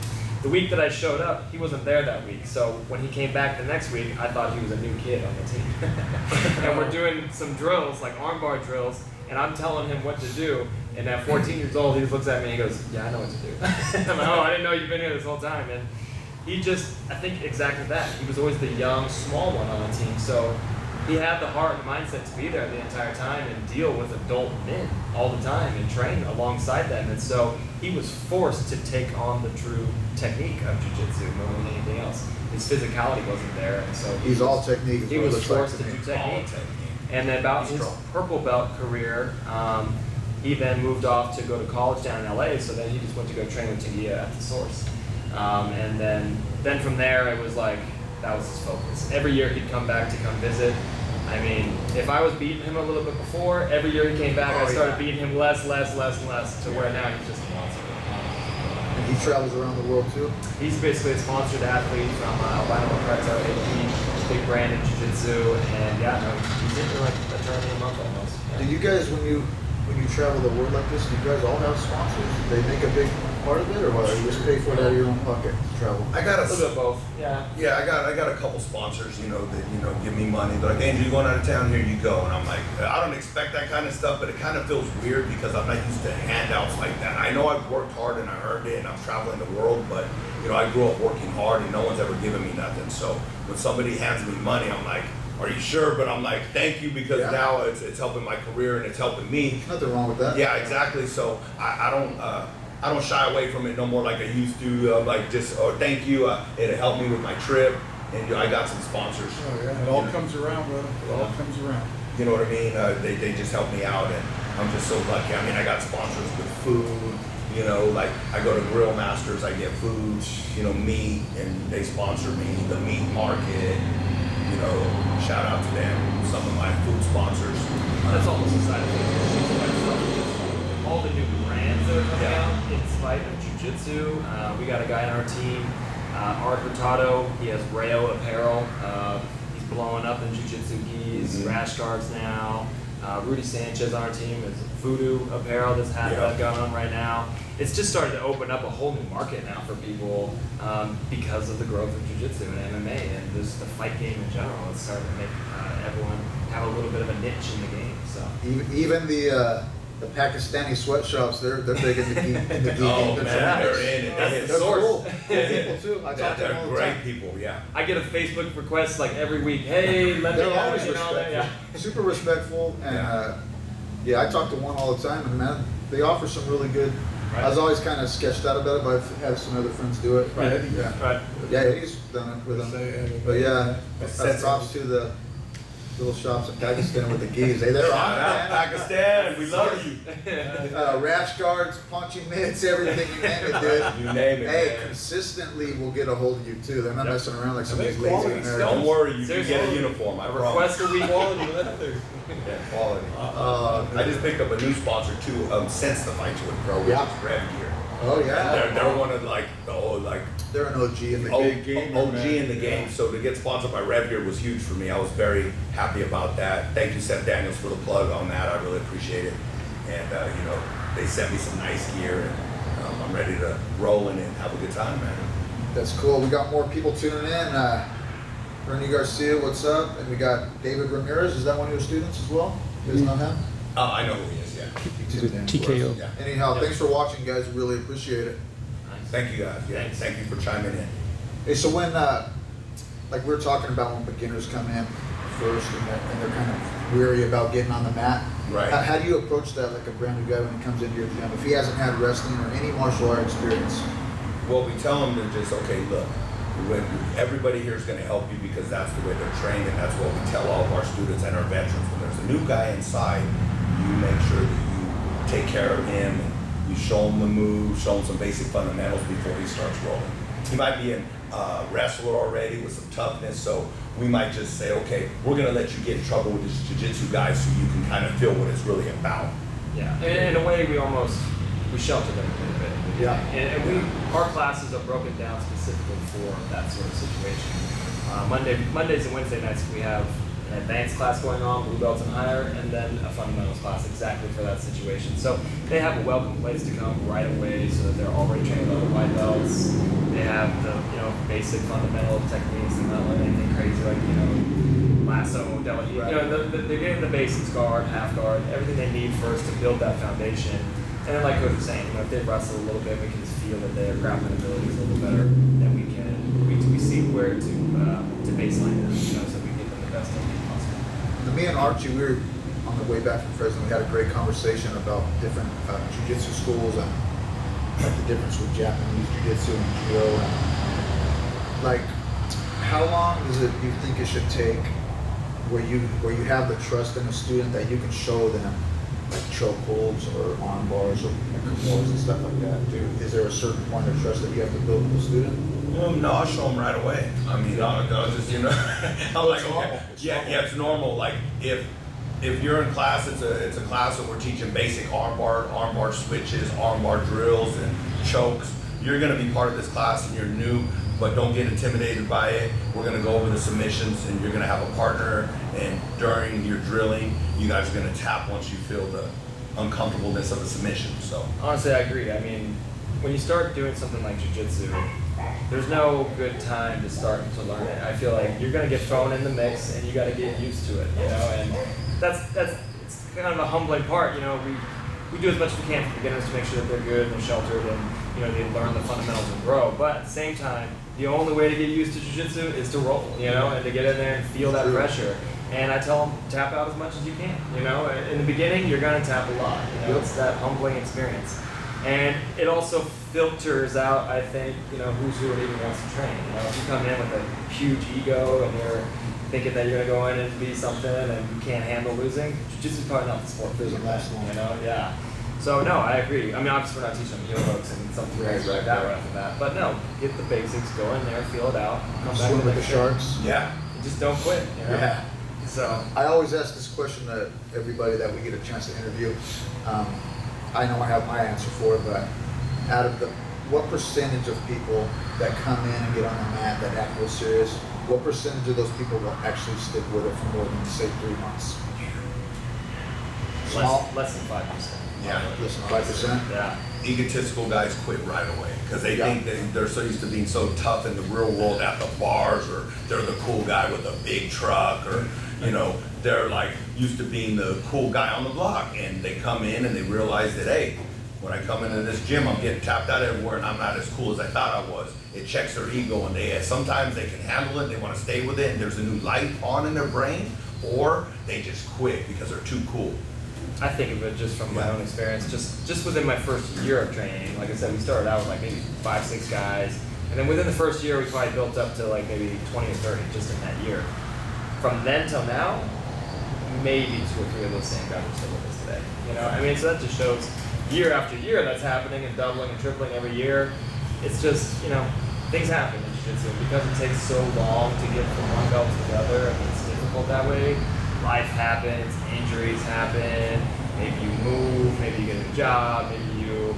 The week that I showed up, he wasn't there that week. So when he came back the next week, I thought he was a new kid on the team. And we're doing some drills, like armbar drills, and I'm telling him what to do. And at 14 years old, he just looks at me and he goes, "Yeah, I know what to do." I'm like, "Oh, I didn't know you've been here this whole time." And he just, I think exactly that. He was always the young, small one on the team. So he had the heart and mindset to be there the entire time and deal with adult men all the time and train alongside them. And so he was forced to take on the true technique of jiu-jitsu more than anything else. His physicality wasn't there, and so He's all technique. is he what it was looks like forced to to me. do technique. And then about his purple belt career, he then moved off to go to college down in LA, so then he just went to go train with Tagia at the Source. And then from there, it was like, that was his focus. Every year he'd come back to come visit. I mean, if I was beating him a little bit before, every year he came back, I started beating him less, to where now he's just a monster. And he travels around the world too. He's basically a sponsored athlete from Albino Prezzo, big brand in jiu-jitsu, and he's into like a tournament a month almost. Yeah. Do you guys, when you travel the world like this, do you guys all have sponsors? Do they make a big part of it, or what? Or you just pay for it out of your own pocket to travel? I got A little bit of both. Yeah. Yeah, I got a couple sponsors, you know, that give me money. They're like, "Andrew, you going out of town? Here you go." And I'm like, I don't expect that kind of stuff, but it kind of feels weird because I'm not used to handouts like that. I know I've worked hard and I earned it, and I'm traveling the world, but you know, I grew up working hard, and no one's ever given me nothing. So when somebody hands me money, I'm like, "Are you sure?" But I'm like, "Thank you," because now it's helping my career and it's helping me. Nothing wrong with that. Yeah, exactly. So I don't shy away from it no more like I used to. Like just, "Oh, thank you." It helped me with my trip, and I got some sponsors. Oh yeah, it all comes around, brother. It all comes around. You know what I mean? They just help me out, and I'm just so lucky. I mean, I got sponsors with food. You know, like I go to Grill Masters, I get food, you know, meat, and they sponsor me. The meat market. You know, shout out to them. Some of my food sponsors. That's almost a side of things. All the new brands that are coming out in spite of jiu-jitsu. We got a guy on our team, Art Hurtado. He has Rayo apparel. He's blowing up in jiu-jitsu gis, rash guards now. Rudy Sanchez on our team is Voodoo apparel that's going on right now. It's just started to open up a whole new market now for people because of the growth of jiu-jitsu and MMA and just the fight game in general. It's starting to make everyone have a little bit of a niche in the game. So Even the Pakistani sweatshops, they're big in the gi. Oh man, they're in it. That's They're source. cool. People too. I talk to them They're all the great time. people. Yeah. I get a Facebook request like every week. Hey, let me They're know, always you know, respectful, super respectful, and I talk to one all the time, and man, they offer some really good. Right. I was always kind of sketched out about it, but I've had some other friends do it. Right. Yeah. Right. Yeah, he's done it with them. But yeah, that's props to little shops in Pakistan with the gis. Hey, they're on Shout out it, man. Pakistan, we love you. Rash guards, punching mitts, everything you name it, dude. You name it, Hey, man. consistently we'll get a hold of you too. They're not messing around like some of these lazy quality Americans. Don't worry, you can Seriously. get a uniform, I A promise. request a week. Quality leather. Yeah, quality. I just picked up a new sponsor too, since the Fight to It Pro, which Yeah. is Rev Gear. Oh yeah. They're one of like the old, like They're an OG in the OG game. in the game. So to get sponsored by Rev Gear was huge for me. I was very happy about that. Thank you, Seth Daniels, for the plug on that. I really appreciate it. And you know, they sent me some nice gear, and I'm ready to roll in and have a good time, man. That's cool. We got more people tuning in. Ernie Garcia, what's up? And we got David Ramirez. Is that one of your students as well? You guys know him? I know who he is. Yeah. He tuned in for TKO. us. Yeah. Anyhow, Yep. thanks for watching, guys. Really appreciate it. Thank you guys. Yeah. Thanks. Thank you for chiming in. Hey, so when, like we were talking about when beginners come in first and they're kind of weary about getting on the mat. Right. How do you approach that, like a brand new guy when he comes into your gym? If he hasn't had wrestling or any martial art experience. Well, we tell them to just, okay, look, when everybody here is going to help you because that's the way they're trained, and that's what we tell all of our students and our veterans. When there's a new guy inside, you make sure that you take care of him, and you show him the moves, show him some basic fundamentals before he starts rolling. He might be a wrestler already with some toughness, so we might just say, okay, we're going to let you get in trouble with this jiu-jitsu guy so you can kind of feel what it's really about. Yeah, and in a way, we shelter them a little bit. Yeah. And our classes are broken down specifically for that sort of situation. Mondays and Wednesday nights, we have an advanced class going on, blue belts and higher, and then a fundamentals class exactly for that situation. So they have a welcome place to come right away so that they're already trained on the white belts. They have the, basic fundamental techniques. They're not learning anything crazy like, lasso, delegate. Right. They're getting the basics, guard, half guard, everything they need first to build that foundation. And then like Coach was saying, if they wrestle a little bit, we can just feel that their grappling ability is a little better. Then we see where to baseline them, so we give them the best technique possible. Me and Archie, we were on the way back from Fresno. We had a great conversation about different jiu-jitsu schools and like the difference with Japanese jiu-jitsu and judo. And, like, how long does it you think it should take where you have the trust in a student that you can show them like chokeholds or arm bars or kimos and stuff like that? Is there a certain point of trust that you have to build with the student? No, I'll show them right away. I mean, I'll just, I'm like, It's normal. okay. It's Yeah, normal. yeah, it's normal. Like, if you're in class, it's a class that we're teaching basic arm bar switches, arm bar drills, and chokes. You're gonna be part of this class and you're new, but don't get intimidated by it. We're gonna go over the submissions and you're gonna have a partner, and during your drilling, you guys are gonna tap once you feel the uncomfortableness of the submission, so. Honestly, I agree. I mean, when you start doing something like jiu-jitsu, there's no good time to start to learn it. I feel like you're gonna get thrown in the mix and you gotta get used to it, and that's it's kind of a humbling part, we do as much as we can for beginners to make sure that they're good and they're sheltered and, they learn the fundamentals and grow. But at the same time, the only way to get used to jiu-jitsu is to roll, and to get in there and feel that pressure. And I tell them, tap out as much as you can, In the beginning, you're gonna tap a lot, It's that humbling experience. And it also filters out, I think, who's who and even wants to train. If you come in with a huge ego and you're thinking that you're gonna go in and be something and you can't handle losing, jiu-jitsu is probably not the sport for you. Doesn't last long. Yeah. So no, I agree. I mean, obviously we're not teaching them heel hooks and something crazy like that right off the bat. But no, get the basics, go in there, feel it out, come back Swim to with the next sharks. Yeah. day. Just don't quit. Yeah. So I always ask this question to everybody that we get a chance to interview. I know I have my answer for it, but what percentage of people that come in and get on the mat that act real serious, what percentage of those people will actually stick with it for more than, say, 3 months? Small? less than 5%. Yeah. Listen, 5%? Yeah. Egotistical guys quit right away because they Yeah. think that they're so used to being so tough in the real world at the bars, or they're the cool guy with a big truck, or they're like used to being the cool guy on the block, and they come in and they realize that, hey, when I come into this gym, I'm getting tapped out everywhere and I'm not as cool as I thought I was. It checks their ego, and sometimes they can handle it, they want to stay with it, and there's a new light on in their brain, or they just quit because they're too cool. I think of it just from my own experience, just within my first year of training. Like I said, we started out with like maybe 5, 6 guys, and then within the first year, we probably built up to like maybe 20 or 30 just in that year. From then till now, maybe 2 or 3 of those same guys are still with us today. You know, I mean, so that just shows year after year that's happening and doubling and tripling every year. It's just, you know, things happen in jiu-jitsu. Because it takes so long to get from one belt to the other, and it's difficult that way. Life happens, injuries happen, maybe you move, maybe you get a new job, maybe you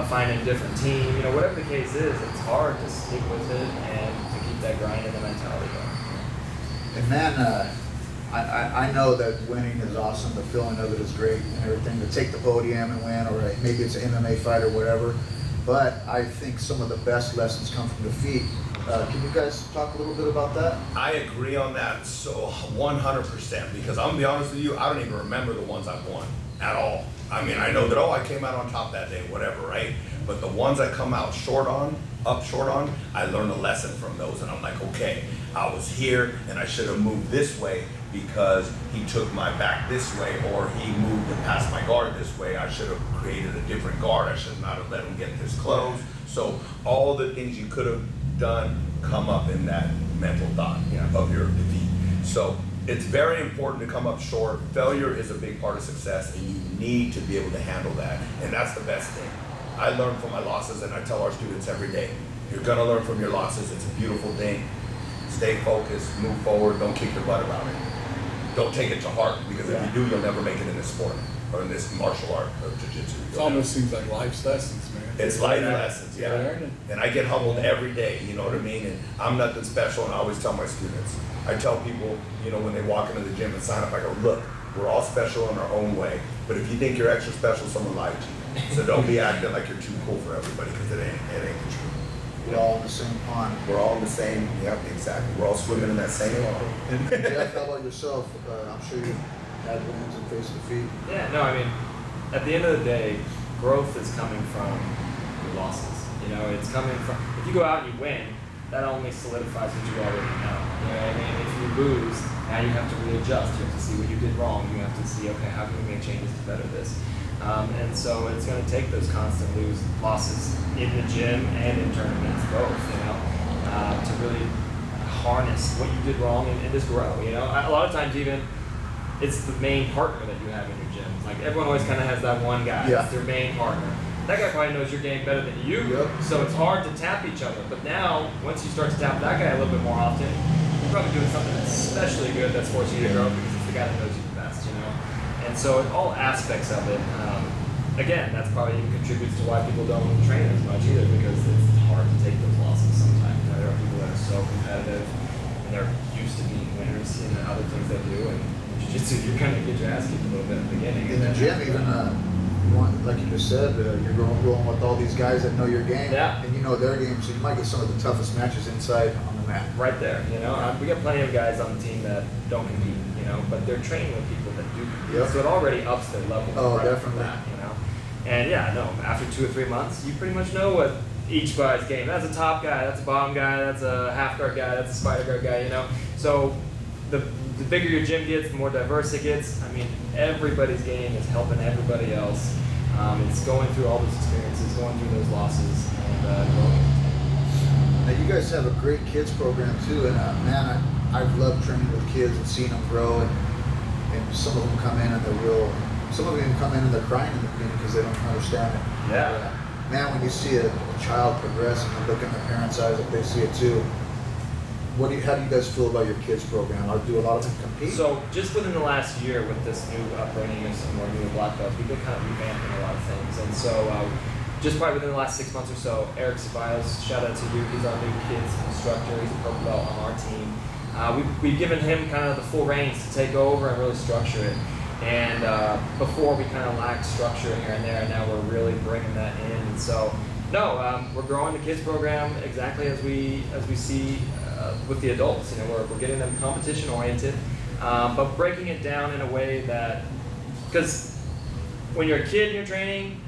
find a different team. You know, whatever the case is, it's hard to stick with it and to keep that grind and the mentality going. And man, I know that winning is awesome, the feeling of it is great and everything, to take the podium and win, or maybe it's an MMA fight or whatever, but I think some of the best lessons come from defeat. Can you guys talk a little bit about that? I agree on that so 100%, because I'm gonna be honest with you, I don't even remember the ones I've won at all. I mean, I know that, oh, I came out on top that day, whatever, right? But the ones I come out short on, I learned a lesson from those, and I'm like, okay, I was here and I should have moved this way because he took my back this way, or he moved and passed my guard this way. I should have created a different guard. I should not have let him get this close. So all the things you could have done come up in that mental thought of your defeat. So it's very important to come up short. Failure is a big part of success, and you need to be able to handle that. And that's the best thing. I learn from my losses, and I tell our students every day, you're gonna learn from your losses. It's a beautiful thing. Stay focused, move forward, don't kick your butt about it. Don't take it to heart, because if you do, you'll never make it in this sport or in this martial art of jiu-jitsu. It almost seems like life's lessons, man. It's life lessons, yeah. And I get humbled every day, you know what I mean? And I'm nothing special, and I always tell my students. I tell people, you know, when they walk into the gym and sign up, I go, look, we're all special in our own way. But if you think you're extra special, someone lied to you. So don't be acting like you're too cool for everybody, because it ain't the truth. We're all in the same pond. We're all in the same, yeah, exactly. We're all swimming in that same pond. And Jeff, how about yourself? I'm sure you had wins and faced defeat. Yeah, no, I mean, at the end of the day, growth is coming from your losses. You know, it's coming from, if you go out and you win, that only solidifies what you already know. You know what I mean? If you lose, now you have to readjust. You have to see what you did wrong. You have to see, okay, how can we make changes to better this? And so it's going to take those constant losses in the gym and in tournaments, both, you know, to really harness what you did wrong and just grow. You know, a lot of times even it's the main partner that you have in your gym. Like everyone always kind of has that one guy. Yeah. That's their main partner. That guy probably knows your game better than you, so it's hard to tap each other. But now, once you start to tap that guy a little bit more often, you're probably doing something that's especially good that's forcing you to grow, because it's the guy that knows you the best, you know. And so all aspects of it, again, that's probably even contributes to why people don't train as much either, because it's hard to take those losses sometimes. You know, there are people that are so competitive and they're used to being winners in other things they do, and in jiu-jitsu, you're gonna get your ass kicked a little bit at the beginning. In the gym, even like you just said, you're going with all these guys that know your game, and you know their game, so you might get some of the toughest matches inside on the mat. Right there, you know. We got plenty of guys on the team that don't compete, you know, but they're training with people that do compete, so it already ups their level. Oh, right definitely. That, you know. And yeah, no, after 2 or 3 months, you pretty much know what each guy's game. That's a top guy, that's a bottom guy, that's a half guard guy, that's a spider guard guy, you know. So the bigger your gym gets, the more diverse it gets. I mean, everybody's game is helping everybody else. It's going through all those experiences, going through those losses, and growing. Now you guys have a great kids program too, and man, I've loved training with kids and seeing them grow, and some of them come in and some of them come in and they're crying in the beginning because they don't understand it. Yeah. Man, when you see a child progress and you look in the parents' eyes if they see it too, how do you guys feel about your kids program? Do a lot of them compete? So just within the last year, with this new upbringing of some more new black belts, we've been kind of revamping a lot of things. And so just probably within the last 6 months or so, Eric Ceballos, shout out to you, he's our new kids instructor, he's a purple belt on our team. We've given him kind of the full reins to take over and really structure it. And before we kind of lacked structure here and there, and now we're really bringing that in. And so, no, we're growing the kids program exactly as we see with the adults. You know, we're getting them competition oriented, but breaking it down in a way that, because when you're a kid and you're training,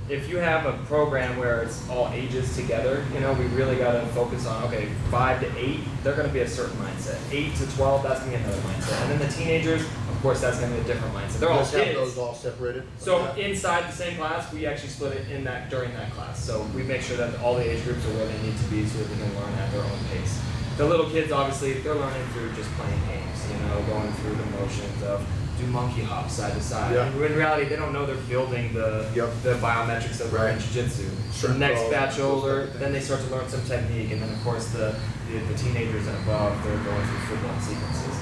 if you have a program where it's all ages together, you know, we really got to focus on, okay, 5 to 8, they're going to be a certain mindset. 8 to 12, that's going to be another mindset. And then the teenagers, of course, that's going to be a different mindset. They're all kids. Have those all separated? So inside the same class, we actually split it during that class. So we make sure that all the age groups are where they need to be so that they can learn at their own pace. The little kids, obviously, they're learning through just playing games, you know, going through the motions of do monkey hops side to side. Yeah. And in reality, they don't know they're building the biometrics that we're in jiu-jitsu. The next batch over, then they start to learn some technique, and then of course the teenagers and above, they're going through full-blown sequences.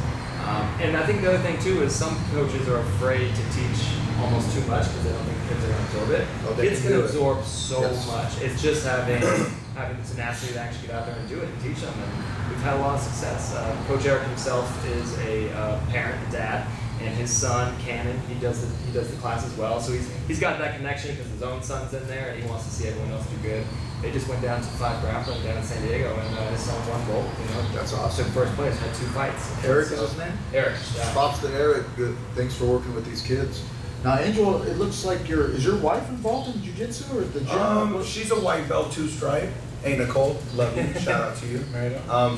And I think the other thing too is some coaches are afraid to teach almost too much because they don't think kids are going to absorb it. Kids can absorb so much. It's just having the tenacity to actually get out there and do it and teach them. And we've had a lot of success. Coach Eric himself is a parent, a dad, and his son Cannon, he does the class as well. So he's got that connection because his own son's in there and he wants to see everyone else do good. They just went down to 5 grappling down in San Diego, and his son won gold. That's awesome. Took first place, had 2 fights. Eric is his name? Eric. Yeah. Props to Eric. Good. Thanks for working with these kids. Now, Angel, it looks like is your wife involved in jiu-jitsu or at the gym? She's a white belt 2-stripe. Hey Nicole, love you. Shout out to you.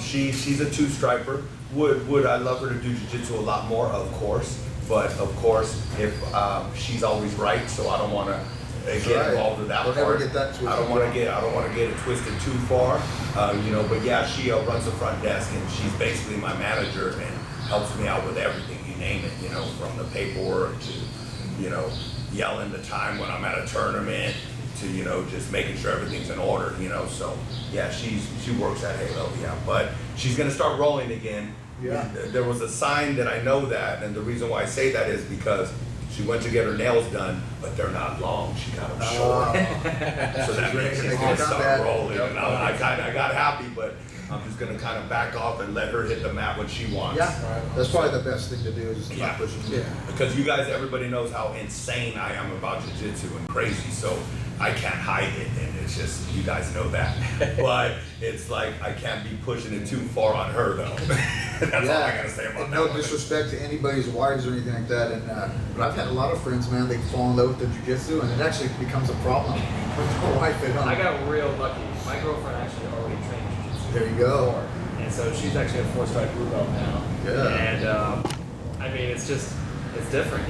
She's a 2-striper. Would I love her to do jiu-jitsu a lot more? Of course. But of course, if she's always right, so I don't want to get involved with that part. I don't want to get it twisted too far. But yeah, she runs the front desk and she's basically my manager and helps me out with everything. You name it. From the paperwork to yelling the time when I'm at a tournament to just making sure everything's in order. So yeah, she works at Halo. Yeah, but she's gonna start rolling again. Yeah. There was a sign that I know that, and the reason why I say that is because she went to get her nails done, but they're not long. She got them short. So that means she's gonna start rolling. And I got happy, but I'm just gonna kind of back off and let her hit the mat when she wants. Yeah, that's probably the best thing to do is not pushing you. Because you guys, everybody knows how insane I am about jiu-jitsu and crazy, so I can't hide it, and it's just, you guys know that. But it's like, I can't be pushing it too far on her though. That's all I gotta say about and that. No disrespect to anybody's wives or anything like that, but I've had a lot of friends, man, they fall in love with the jiu-jitsu and it actually becomes a problem with their wife at home. I got real lucky. My girlfriend actually already trained jiu-jitsu. There you go. Before. And so she's actually a 4-stripe blue belt now. Yeah. And it's different,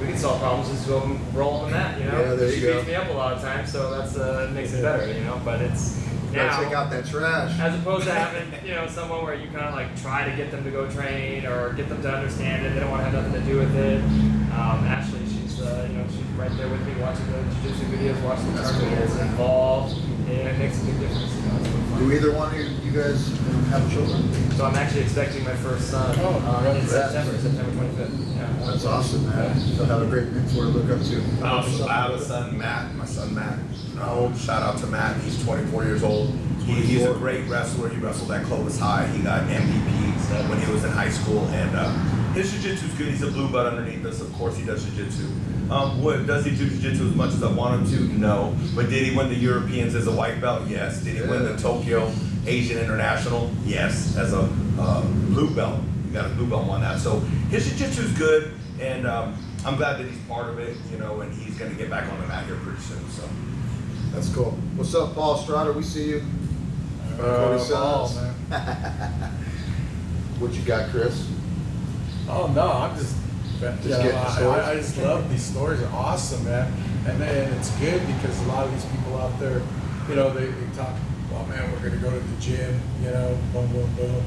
We can solve problems just go and roll on the mat, Yeah, there she you go. beats me up a lot of times, so that's makes it better, But it's now Take out that trash. as opposed to having someone where you kind of like try to get them to go train or get them to understand it. They don't want to have nothing to do with it. Ashley, she's she's right there with me watching the jiu-jitsu videos, watching the tournaments, involved, and it makes a big difference. Do either one of you guys have children? So I'm actually expecting my first son in September 25th. Yeah. That's awesome, man. You'll have a great mentor to look up to. I have a son, Matt. My son, Matt. Shout out to Matt. He's 24 years old. He's a great wrestler. He wrestled at Clovis High. He got MVP when he was in high school, and his jiu-jitsu is good. He's a blue belt underneath us. Of course, he does jiu-jitsu. Does he do jiu-jitsu as much as I want him to? No. But did he win the Europeans as a white belt? Yes. Did he win the Tokyo Asian International? Yes. As a blue belt. He got a blue belt, won that. So his jiu-jitsu is good, and I'm glad that he's part of it, and he's going to get back on the mat here pretty soon. So That's cool. What's up, Paul Strader? We see you. Paul, man. What you got, Chris? Oh no, I'm just getting stories. I just love these stories. Are awesome, man. And it's good because a lot of these people out there, they talk, well, man, we're gonna go to the gym, boom, boom, boom.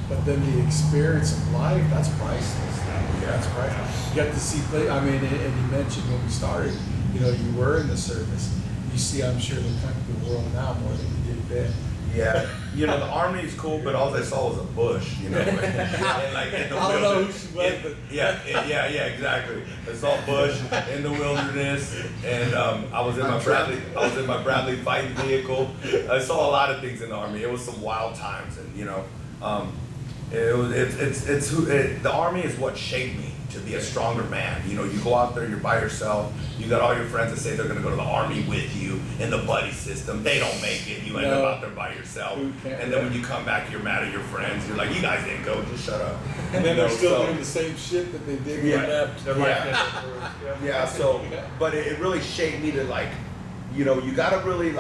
But then the experience of life, that's priceless. That's priceless. You got to see, and you mentioned when we started, you were in the service. You see, I'm sure the world now more than you did then. yeah, the Army is cool, but all I saw was a bush, and like in the I don't know who she was, but yeah, exactly. I saw bush in the wilderness, and I was in my Bradley fighting vehicle. I saw a lot of things in the Army. It was some wild times, and the Army is what shaped me to be a stronger man. You go out there, you're by yourself. You got all your friends that say they're going to go to the Army with you in the buddy system. They don't make it. You end up out there by yourself. And then when you come back, you're mad at your friends. You're like, you guys didn't go. Just shut up. And then they're still doing the same shit that they did when they left. Their life never improved. Yeah. So, but it really shaped me to you got to really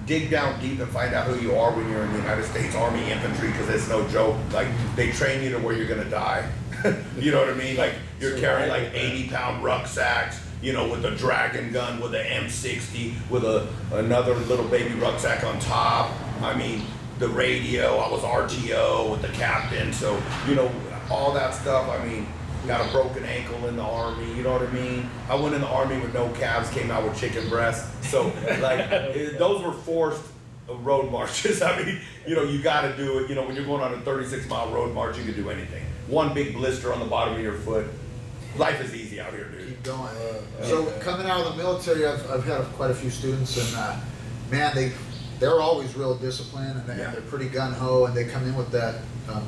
dig down deep and find out who you are when you're in the United States Army infantry, because it's no joke. They train you to where you're gonna die. You know what I mean? You're carrying 80-pound rucksacks, with a dragon gun, with an M60, with another little baby rucksack on top. I mean, the radio, I was RTO with the captain, so all that stuff. I mean, got a broken ankle in the Army, you know what I mean? I went in the Army with no calves, came out with chicken breasts. So, like, those were forced road marches. I mean, you know, you got to do it. You know, when you're going on a 36-mile road march, you can do anything. One big blister on the bottom of your foot. Life is easy out here, dude. Keep going. So coming out of the military, I've had quite a few students, and man, they're always real disciplined, and they're pretty gun ho, and they come in with that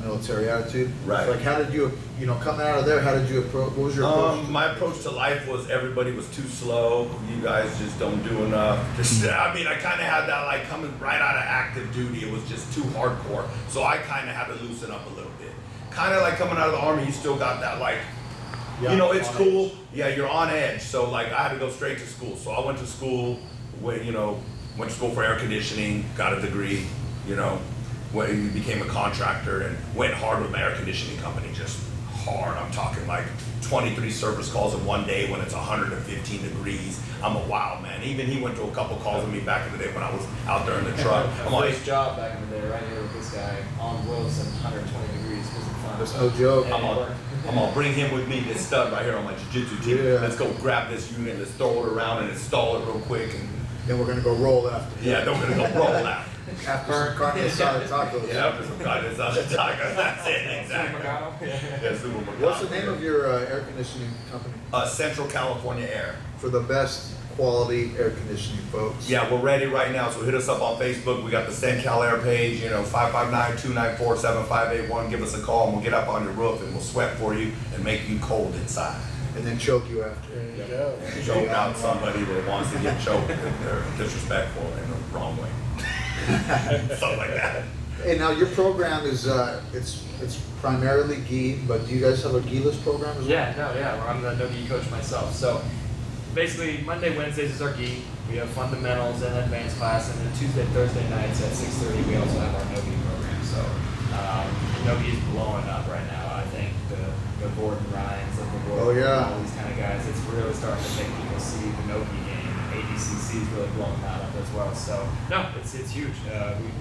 military attitude. Right. Like, how did you know, coming out of there, how did you approach? What was your approach? My approach to life was everybody was too slow. You guys just don't do enough. I mean, I kind of had that, like, coming right out of active duty. It was just too hardcore. So I kind of had to loosen up a little bit. Kind of like coming out of the Army, you still got that, like, you know, it's cool. Yeah, you're on edge. So, like, I had to go straight to school. So I went to school, went to school for air conditioning, got a degree, you know, became a contractor and went hard with my air conditioning company, just hard. I'm talking like 23 service calls in one day when it's 115 degrees. I'm a wild man. Even he went to a couple calls with me back in the day when I was out there in the truck. I'm My like, first job back in the day, right here with this guy on Wilson, 120 degrees, wasn't fun. That's no joke. I'm gonna bring him with me, this stud right here on my jiu-jitsu team. Yeah. Let's go grab this unit, let's throw it around and install it real quick. And Then we're gonna go roll after. yeah, then we're gonna go roll out. After some carne asada tacos. Yeah, after some carne asada tacos, that's it, exactly. Yeah, Super What's the Mercado. name of your air conditioning company? Central California Air. For the best quality air conditioning, folks. Yeah, we're ready right now, so hit us up on Facebook. We got the CenCal Air page, 559-294-7581. Give us a call and we'll get up on your roof and we'll sweat for you and make you cold inside. And then choke you after. There you go. Choke out somebody that wants to get choked if they're disrespectful in the wrong way. Something like that. Hey, now your program is it's primarily gi, but do you guys have a gi-less program as well? Yeah, I'm the no-gi coach myself. So basically, Monday, Wednesdays is our gi. We have fundamentals and advanced class, and then Tuesday, Thursday nights at 6:30 we also have our no-gi program. So no-gi is blowing up right now. I think the Gordon Ryans of the world, Oh, yeah. all these kind of guys, it's really starting to make people see the no-gi game. ADCC is really blowing that up as well. So no, it's huge. We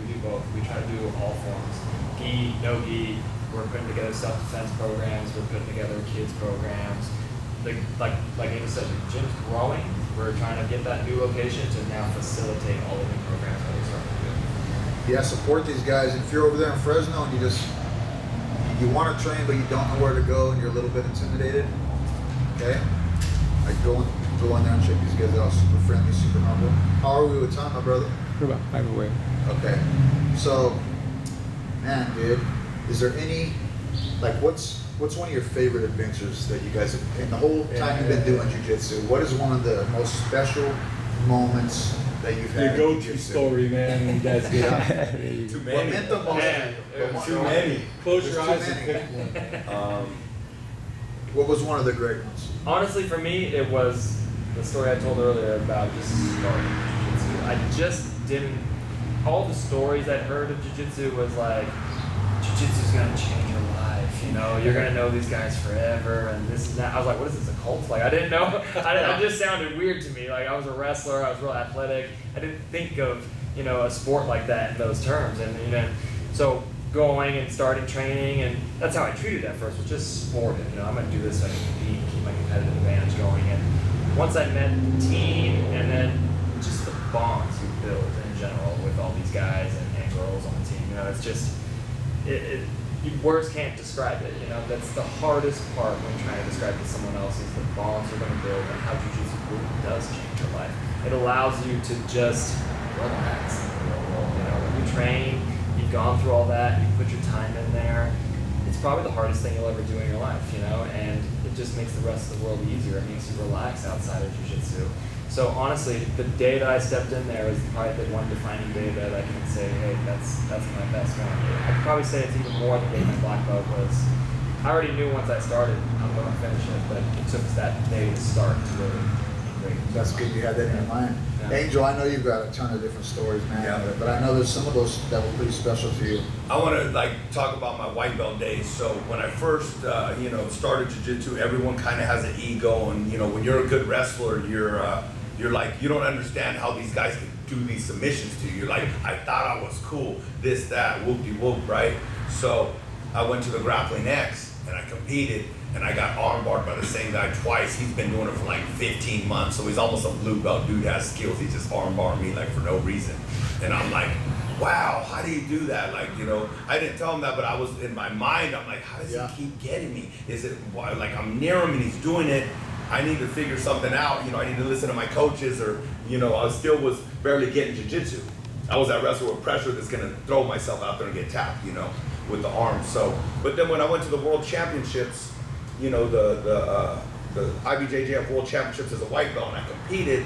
do both. We try to do all forms. Gi, no-gi. We're putting together self-defense programs. We're putting together kids programs. Like Amy said, the gym's growing. We're trying to get that new location to now facilitate all of the programs that we're starting to do. Yeah, support these guys. If you're over there in Fresno and you want to train but you don't know where to go and you're a little bit intimidated, okay? Like go in there and check these guys out. Super friendly, super humble. How are we with time, my brother? We're about 5 away. Okay. So, man, dude, is there any, like, what's one of your favorite adventures that you guys have, in the whole time you've been doing jiu-jitsu, what is one of the most special moments that you've had? Your in go-to jiu-jitsu? story, man. When you guys get Too What many. meant the most? Man, but one- Too many. close your There's eyes too and many. pick one. What was one of the great ones? Honestly, for me, it was the story I told earlier about just starting jiu-jitsu. I just didn't. All the stories I'd heard of jiu-jitsu was like, jiu-jitsu's gonna change your life. You're gonna know these guys forever, and this and that. I was like, what is this, a cult? Like, I didn't know. It just sounded weird to me. Like, I was a wrestler. I was real athletic. I didn't think of a sport like that in those terms, and so going and starting training, and that's how I treated it at first, was just sport. I'm gonna do this so I can compete and keep my competitive advantage going. And once I met the team, and then just the bonds you build in general with all these guys and girls on the team, it's just words can't describe it. That's the hardest part when trying to describe to someone else, is the bonds you're gonna build and how jiu-jitsu really does change your life. It allows you to just relax in the real world. When you train, you've gone through all that, you put your time in there. It's probably the hardest thing you'll ever do in your life, and it just makes the rest of the world easier. It makes you relax outside of jiu-jitsu. So honestly, the day that I stepped in there is probably the one defining day that I can say, hey, that's my best one. I could probably say it's even more the day my black belt was. I already knew once I started I'm going to finish it, but it took that day to start to really be great. That's good you had that in your mind. Yeah. Angel, I know you've got a ton of different stories, man, Yeah. but I know there's some of those that were pretty special to you. I want to talk about my white belt days. So when I first started jiu-jitsu, everyone kind of has an ego, and when you're a good wrestler, you're like, you don't understand how these guys can do these submissions to you. You're like, I thought I was cool, this, that, whoop-de-whoop, right? So I went to the Grappling X, and I competed, and I got armbarred by the same guy twice. He's been doing it for like 15 months, so he's almost a blue belt. Dude has skills. He just armbarred me like for no reason, and I'm like, wow, how do you do that? Like, you know, I didn't tell him that, but I was in my mind, I'm like, how does he keep getting me? Is it like I'm near him and he's doing it? I need to figure something out. You know, I need to listen to my coaches, or, you know, I still was barely getting jiu-jitsu. I was that wrestler with pressure that's going to throw myself out there and get tapped, you know, with the arms. So, but then when I went to the World Championships, you know, the IBJJF World Championships as a white belt, and I competed,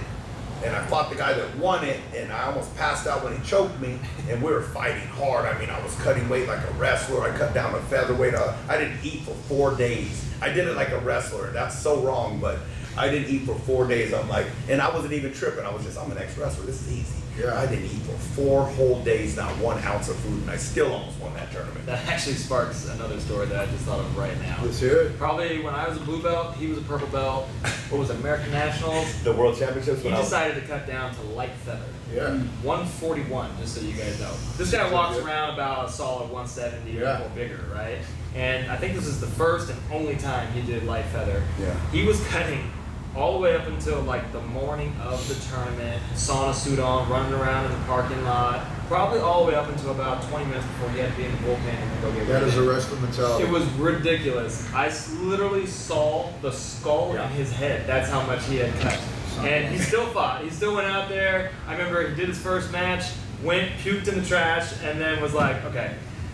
and I fought the guy that won it, and I almost passed out when he choked me, and we were fighting hard. I mean, I was cutting weight like a wrestler. I cut down to featherweight. I didn't eat for 4 days. I did it like a wrestler. That's so wrong, but I didn't eat for 4 days. I'm like, and I wasn't even tripping. I was just, I'm an ex-wrestler. This is easy. Yeah. I didn't eat for 4 whole days, not 1 ounce of food, and I still almost won that tournament. That actually sparks another story that I just thought of right now. Let's hear it. Probably when I was a blue belt, he was a purple belt. What was it, American Nationals? The World Championships? He when I was- decided to cut down to light feather. Yeah. 141, just so you guys know. This guy walks around about a solid 170 Yeah. or bigger, right? And I think this is the first and only time he did light feather. Yeah. He was cutting all the way up until like the morning of the tournament, sauna suit on, running around in the parking lot, probably all the way up until about 20 minutes before he had to be in the bullpen and go get That ready. is a wrestling mentality. It was ridiculous. I literally saw the skull in his head. That's how much he had cut. And he still fought. He still went out there. I remember he did his first match, went, puked in the trash, and then was like, okay,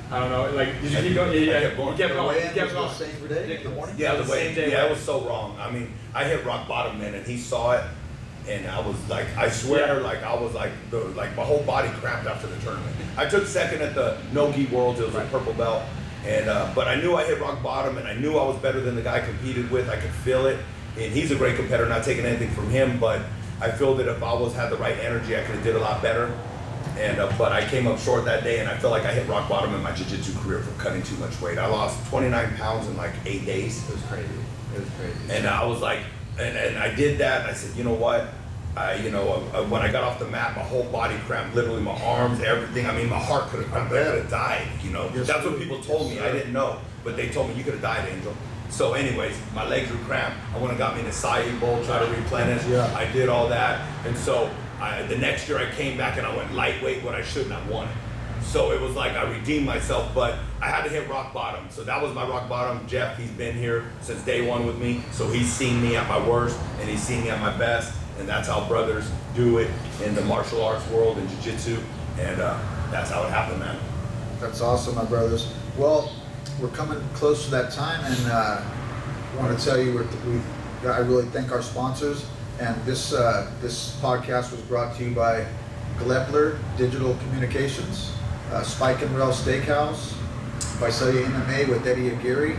I don't know. Like, did you keep going? Yeah, I kept going. He kept The going. weigh-in He kept was going. the same day, in the Ridiculous. morning? Yeah, That the was way, same day. yeah, it was so wrong. I mean, I hit rock bottom then, and he saw it, and I was like, I swear, like I was like, my whole body cramped after the tournament. I took second at the No-Gi Worlds. It was a purple belt, and but I knew I hit rock bottom, and I knew I was better than the guy I competed with. I could feel it, and he's a great competitor. Not taking anything from him, but I feel that if I had the right energy, I could have did a lot better. And but I came up short that day, and I feel like I hit rock bottom in my jiu-jitsu career for cutting too much weight. I lost 29 pounds in like 8 days. It was crazy. It was crazy. And I was like, and I did that, and I said, you know what? When I got off the mat, my whole body cramped, literally my arms, everything. I mean, my heart could have cramped. I could have died, you know. Yes, That's what sir. people told me. I didn't know, but they told me you could have died, Angel. So anyways, my legs were cramped. I went and got me an acai bowl, tried to replenish. Yeah. I did all that. And so the next year I came back and I went lightweight when I shouldn't have won it. So it was like I redeemed myself, but I had to hit rock bottom. So that was my rock bottom. Jeff, he's been here since day one with me. So he's seen me at my worst and he's seen me at my best. And that's how brothers do it in the martial arts world and jiu-jitsu. And that's how it happened, man. That's awesome, my brothers. Well, we're coming close to that time, and I want to tell you I really thank our sponsors. And this podcast was brought to you by Glepler Digital Communications, Spike and Rail Steakhouse, Visalia MMA with Eddie Aguirre,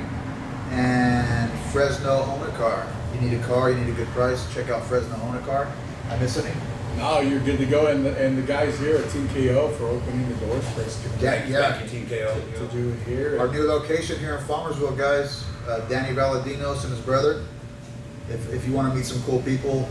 and Fresno Owner Car. You need a car, you need a good price, check out Fresno Owner Car. I miss any? No, you're good to go, and the guys here at Team KO for opening the doors for us to Thank you, Team KO. to do it here. Our new location here in Farmersville, guys, Danny Valadinos and his brother. If you want to meet some cool people,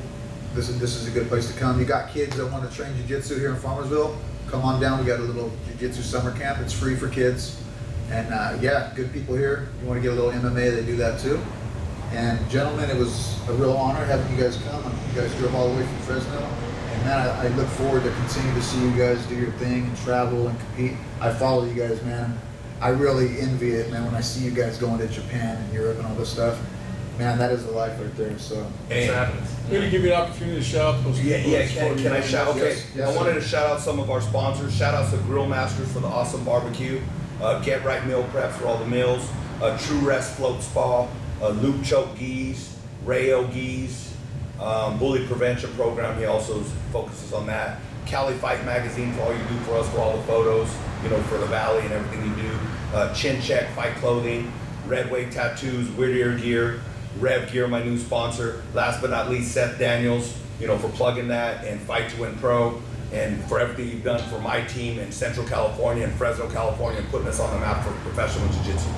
this is a good place to come. You got kids that want to train jiu-jitsu here in Farmersville, come on down. We got a little jiu-jitsu summer camp. It's free for kids. And yeah, good people here. You want to get a little MMA, they do that too. And gentlemen, it was a real honor having you guys come. You guys drove all the way from Fresno. And man, I look forward to continue to see you guys do your thing and travel and compete. I follow you guys, man. I really envy it, man, when I see you guys going to Japan and Europe and all this stuff. Man, that is the life right there, so. Hey, That's what happens. We're gonna give you an opportunity to shout out those Yeah, people. yeah. Can I shout? Okay, Yes, I wanted to shout out some of our sponsors. Shout out to Grill Masters for the awesome barbecue. Get Right Meal Preps for all the meals. True Rest Float Spa. Loop Choke Geese. Rayo Geese. Bully Prevention Program. He also focuses on that. Cali Fight Magazine for all you do for us for all the photos. You know, for the Valley and everything you do. Chin Check Fight Clothing. Red Wave Tattoos. Whittier Gear. Rev Gear, my new sponsor. Last but not least, Seth Daniels, you know, for plugging that, and Fight to Win Pro, and for everything you've done for my team in Central California and Fresno, California, and putting us on the map for professional jiu-jitsu.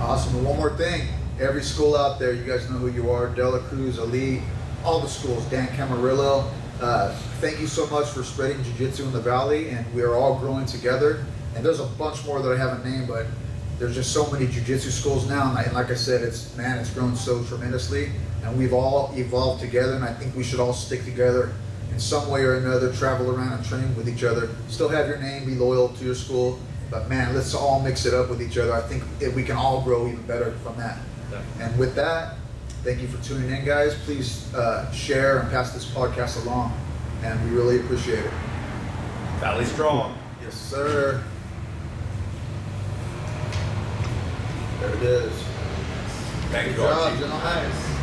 Awesome. And one more thing. Every school out there, you guys know who you are. Dela Cruz, Elite, all the schools, Dan Camarillo. Thank you so much for spreading jiu-jitsu in the Valley, and we are all growing together. And there's a bunch more that I haven't named, but there's just so many jiu-jitsu schools now, and like I said, it's grown so tremendously, and we've all evolved together, and I think we should all stick together in some way or another, travel around and train with each other, still have your name, be loyal to your school, but man, let's all mix it up with each other. I think we can all grow even better from that. And with that, thank you for tuning in, guys. Please share and pass this podcast along, and we really appreciate it. Valley strong. Yes, sir. There it is. Thank you, Good job, Archie. gentlemen.